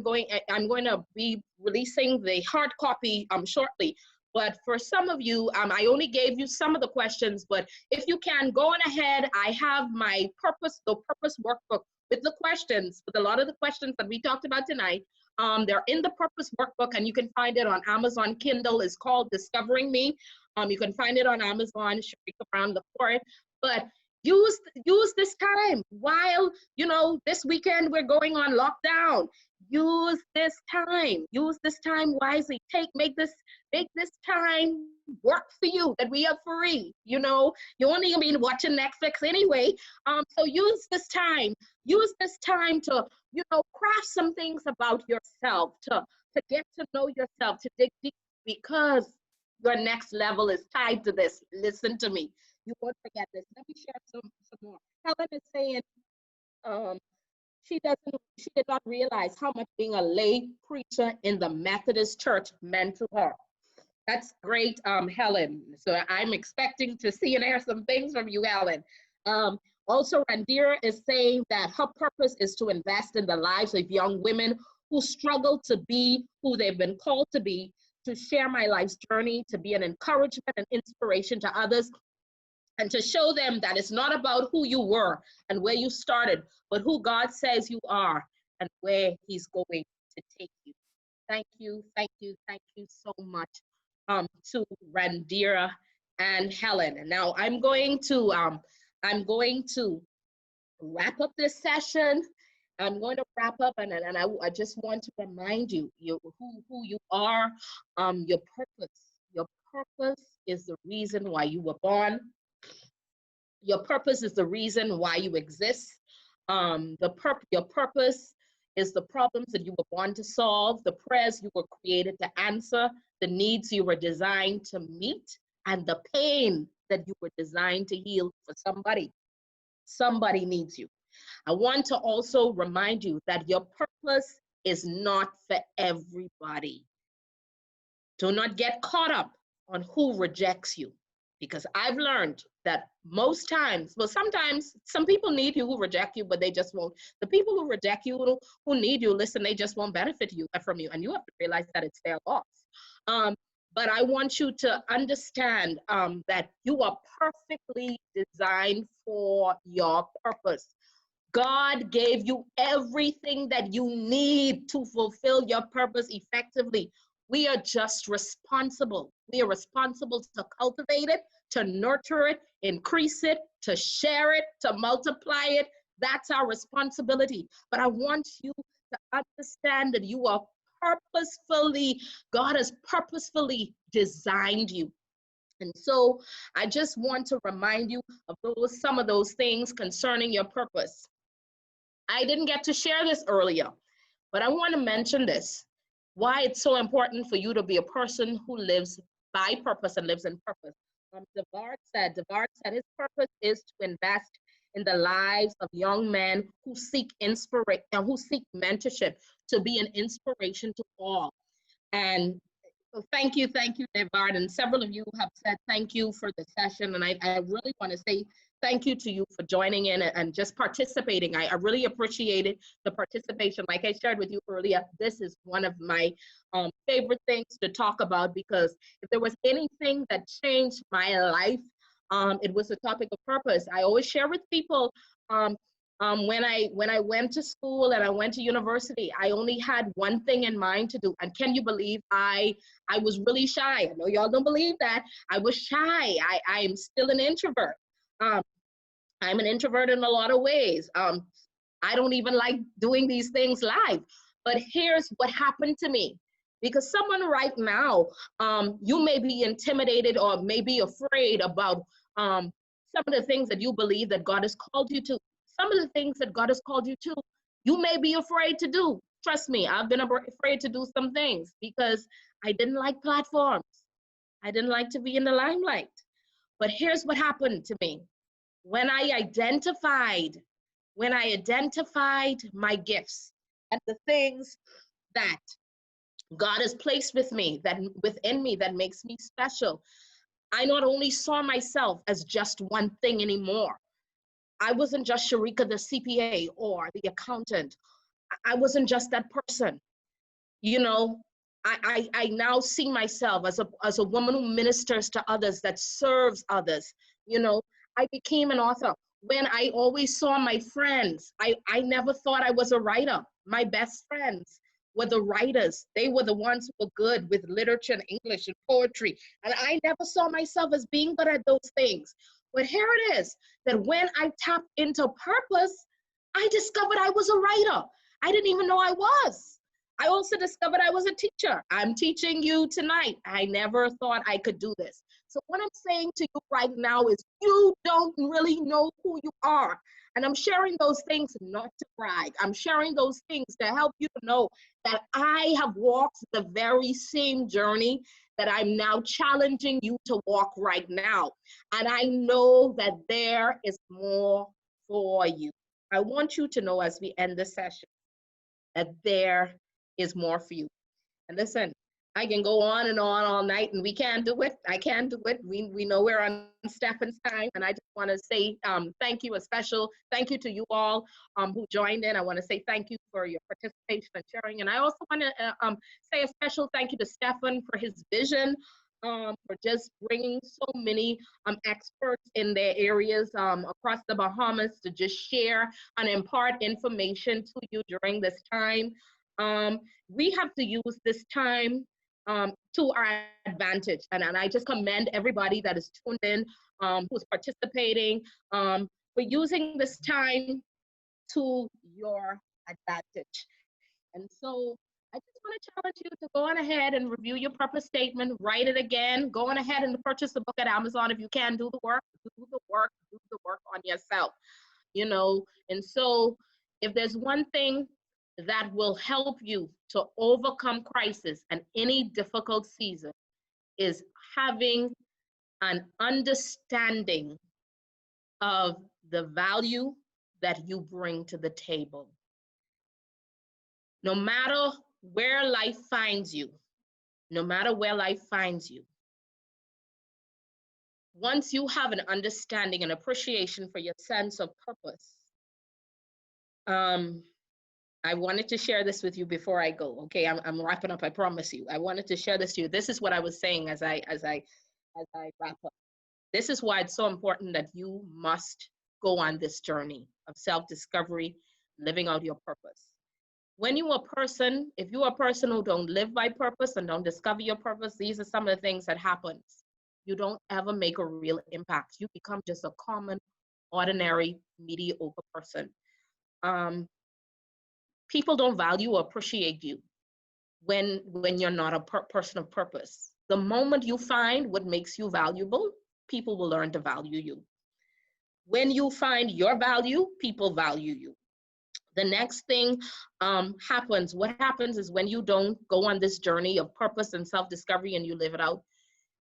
going to be releasing the hard copy shortly. But for some of you, I only gave you some of the questions. But if you can go on ahead, I have my the purpose workbook with the questions, with a lot of the questions that we talked about tonight. They're in the purpose workbook, and you can find it on Amazon Kindle. It's called Discovering Me. You can find it on Amazon, Sherika Brown LaPorte. But use this time while, you know, this weekend we're going on lockdown. Use this time wisely. Make this time work for you, that we are free. You know, you only gonna be watching Netflix anyway. So use this time to, you know, craft some things about yourself, to get to know yourself, to dig deep, because your next level is tied to this. Listen to me. You won't forget this. Let me share some more. Helen is saying, she did not realize how much being a lay preacher in the Methodist church meant to her. That's great, Helen. So I'm expecting to see and hear some things from you, Helen. Also, Randira is saying that her purpose is to invest in the lives of young women who struggle to be who they've been called to be, to share my life's journey, to be an encouragement and inspiration to others, and to show them that it's not about who you were and where you started, but who God says you are and where He's going to take you. Thank you so much to Randira and Helen. And now I'm going to wrap up this session. I'm going to wrap up, and I just want to remind you, who you are, your purpose. Your purpose is the reason why you were born. Your purpose is the reason why you exist. Your purpose is the problems that you were born to solve, the prayers you were created to answer, the needs you were designed to meet, and the pain that you were designed to heal for somebody. Somebody needs you. I want to also remind you that your purpose is not for everybody. Do not get caught up on who rejects you, because I've learned that most times, well, sometimes some people need you who reject you, but they just won't. The people who reject you, who need you, listen, they just won't benefit from you, and you have to realize that it's their loss. But I want you to understand that you are perfectly designed for your purpose. God gave you everything that you need to fulfill your purpose effectively. We are just responsible. We are responsible to cultivate it, to nurture it, increase it, to share it, to multiply it. That's our responsibility. But I want you to understand that you are God has purposefully designed you. And so I just want to remind you of some of those things concerning your purpose. I didn't get to share this earlier, but I want to mention this, why it's so important for you to be a person who lives by purpose and lives in purpose. Devard said his purpose is to invest in the lives of young men who seek inspiration, who seek mentorship, to be an inspiration to all. And so thank you, Devard. And several of you have said thank you for the session. And I really want to say thank you to you for joining in and just participating. I really appreciated the participation. Like I shared with you earlier, this is one of my favorite things to talk about, because if there was anything that changed my life, it was the topic of purpose. I always share with people, when I went to school and I went to university, I only had one thing in mind to do. And can you believe I was really shy? I know y'all don't believe that. I was shy. I'm still an introvert. I'm an introvert in a lot of ways. I don't even like doing these things live. But here's what happened to me. Because someone right now, you may be intimidated or may be afraid about some of the things that you believe that God has called you to. Some of the things that God has called you to, you may be afraid to do. Trust me, I've been afraid to do some things because I didn't like platforms. I didn't like to be in the limelight. But here's what happened to me. When I identified my gifts and the things that God has placed within me that makes me special, I not only saw myself as just one thing anymore. I wasn't just Sherika, the CPA or the accountant. I wasn't just that person. You know, I now see myself as a woman who ministers to others, that serves others. You know, I became an author. When I always saw my friends, I never thought I was a writer. My best friends were the writers. They were the ones who were good with literature and English and poetry. And I never saw myself as being good at those things. But here it is, that when I tapped into purpose, I discovered I was a writer. I didn't even know I was. I also discovered I was a teacher. I'm teaching you tonight. I never thought I could do this. So what I'm saying to you right now is you don't really know who you are. And I'm sharing those things not to brag. I'm sharing those things to help you to know that I have walked the very same journey that I'm now challenging you to walk right now. And I know that there is more for you. I want you to know as we end the session that there is more for you. And listen, I can go on and on all night, and we can't do it. I can't do it. We know we're on Stefan's time, and I just want to say thank you, a special thank you to you all who joined in. I want to say thank you for your participation and sharing, and I also want to say a special thank you to Stefan for his vision, for just bringing so many experts in their areas across the Bahamas to just share and impart information to you during this time. We have to use this time to our advantage. And I just commend everybody that is tuned in, who's participating, for using this time to your advantage. And so I just want to challenge you to go on ahead and review your purpose statement, write it again, go on ahead and purchase the book at Amazon. If you can, do the work on yourself, you know. And so if there's one thing that will help you to overcome crisis and any difficult season, is having an understanding of the value that you bring to the table. No matter where life finds you, once you have an understanding and appreciation for your sense of purpose, I wanted to share this with you before I go. Okay, I'm wrapping up. I promise you. I wanted to share this to you. This is what I was saying as I wrap up. This is why it's so important that you must go on this journey of self-discovery, living out your purpose. When you are a person, if you are a person who don't live by purpose and don't discover your purpose, these are some of the things that happens. You don't ever make a real impact. You become just a common, ordinary, mediocre person. People don't value or appreciate you when you're not a person of purpose. The moment you find what makes you valuable, people will learn to value you. When you find your value, people value you. The next thing happens. What happens is when you don't go on this journey of purpose and self-discovery and you live it out,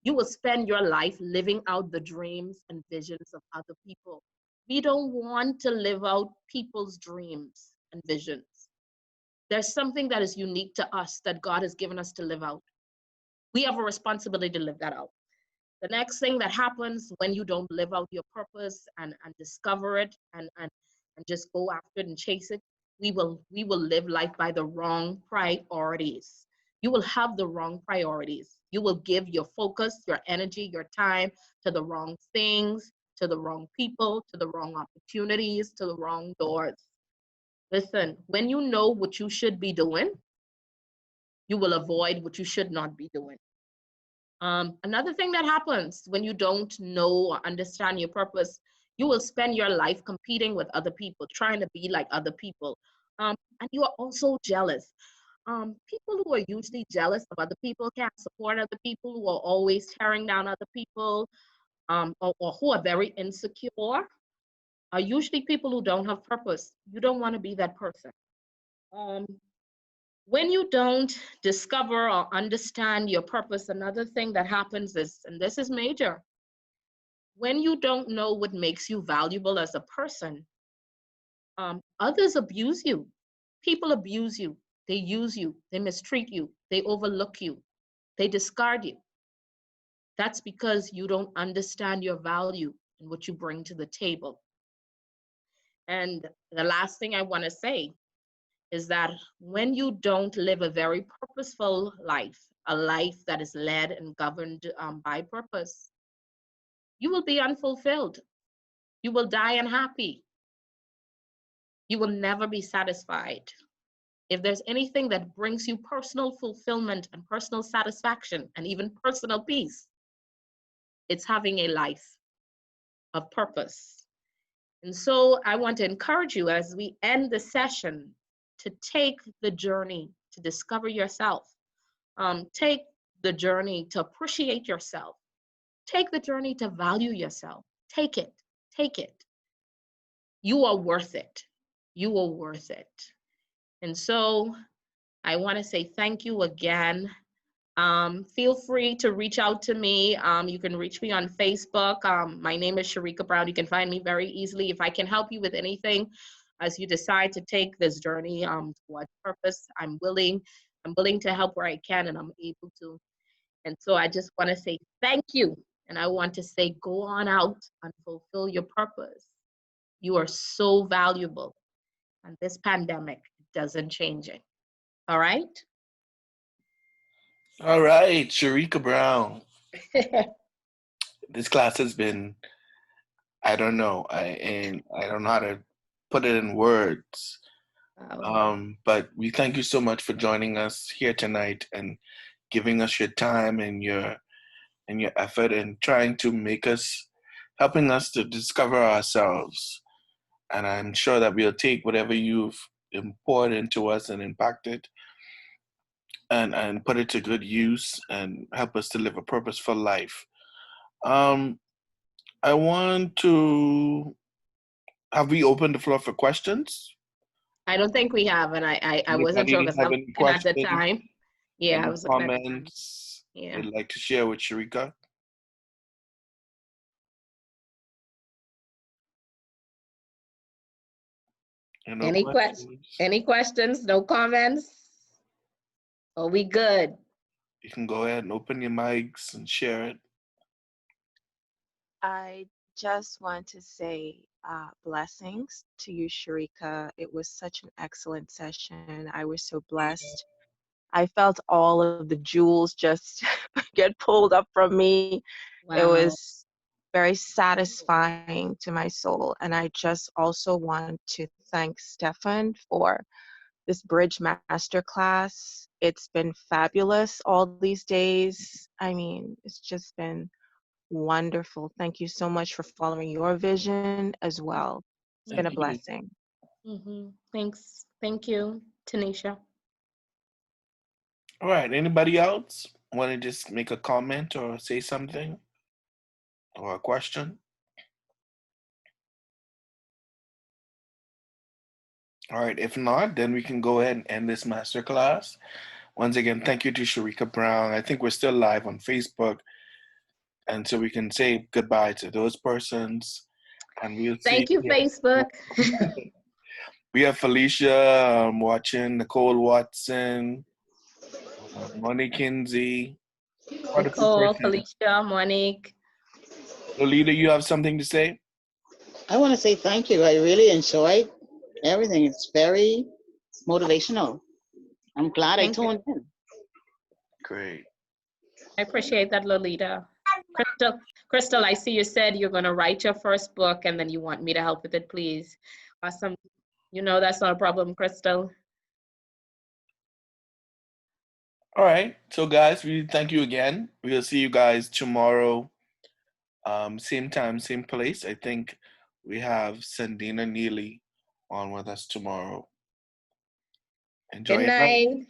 you will spend your life living out the dreams and visions of other people. We don't want to live out people's dreams and visions. There's something that is unique to us that God has given us to live out. We have a responsibility to live that out. The next thing that happens when you don't live out your purpose and discover it and just go after it and chase it, we will live life by the wrong priorities. You will have the wrong priorities. You will give your focus, your energy, your time to the wrong things, to the wrong people, to the wrong opportunities, to the wrong doors. Listen, when you know what you should be doing, you will avoid what you should not be doing. Another thing that happens when you don't know or understand your purpose, you will spend your life competing with other people, trying to be like other people. And you are also jealous. People who are usually jealous of other people, can't support other people, who are always tearing down other people, or who are very insecure, are usually people who don't have purpose. You don't want to be that person. Um, when you don't discover or understand your purpose, another thing that happens is, and this is major, when you don't know what makes you valuable as a person, others abuse you. People abuse you. They use you. They mistreat you. They overlook you. They discard you. That's because you don't understand your value and what you bring to the table. And the last thing I want to say is that when you don't live a very purposeful life, a life that is led and governed by purpose, you will be unfulfilled. You will die unhappy. You will never be satisfied. If there's anything that brings you personal fulfillment and personal satisfaction and even personal peace, it's having a life of purpose. And so I want to encourage you as we end the session to take the journey to discover yourself. Take the journey to appreciate yourself. Take the journey to value yourself. Take it. Take it. You are worth it. You are worth it. And so I want to say thank you again. Feel free to reach out to me. You can reach me on Facebook. My name is Sherika Brown. You can find me very easily. If I can help you with anything as you decide to take this journey towards purpose, I'm willing. I'm willing to help where I can, and I'm able to. And so I just want to say thank you. And I want to say, go on out and fulfill your purpose. You are so valuable. And this pandemic doesn't change it. All right? All right, Sherika Brown. This class has been, I don't know, I don't know how to put it in words. But we thank you so much for joining us here tonight and giving us your time and your effort and trying to make us, helping us to discover ourselves. And I'm sure that we'll take whatever you've poured into us and impacted and put it to good use and help us to live a purposeful life. Um, I want to, have we opened the floor for questions? I don't think we have, and I wasn't sure Anybody because I have was any looking at the questions, time. Yeah, I any was looking at the time. comments Yeah. they'd like to share with Sherika? No Any questions? any questions? No comments? Are we good? You can go ahead and open your mics and share it. I just want to say blessings to you, Sharika. It was such an excellent session. I was so blessed. I felt all of the jewels just get pulled up from me. It Wow. was very satisfying to my soul. And I just also want to thank Stefan for this Bridge Masterclass. It's been fabulous all these days. I mean, it's just been wonderful. Thank you so much for following your vision as well. It's been Thank a you. blessing. Thanks. Thank you, Tanisha. All right, anybody else want to just make a comment or say something or a question? All right, if not, then we can go ahead and end this masterclass. Once again, thank you to Sherika Brown. I think we're still live on Facebook, and so we can say goodbye to those persons. And we'll see. Thank you, Yeah. Facebook. We have Felicia watching, Nicole Watson, Monique Kinsey. Quite a few Nicole, persons. Felicia, Monique. Lolita, you have something to say? I want to say thank you. I really enjoyed everything. It's very motivational. I'm glad I Thank you. tuned in. Great. I appreciate that, Lolita. Crystal, I see you said you're going to write your first book and then you want me to help with it, please. Awesome. You know that's not a problem, Crystal. All right. So, guys, we thank you again. We'll see you guys tomorrow. Same time, same place. I think we have Sandina Neely on with us tomorrow. Enjoy Good your night. night.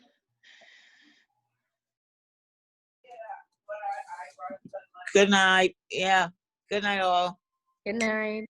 Good night. Yeah. Good night, all. Good night.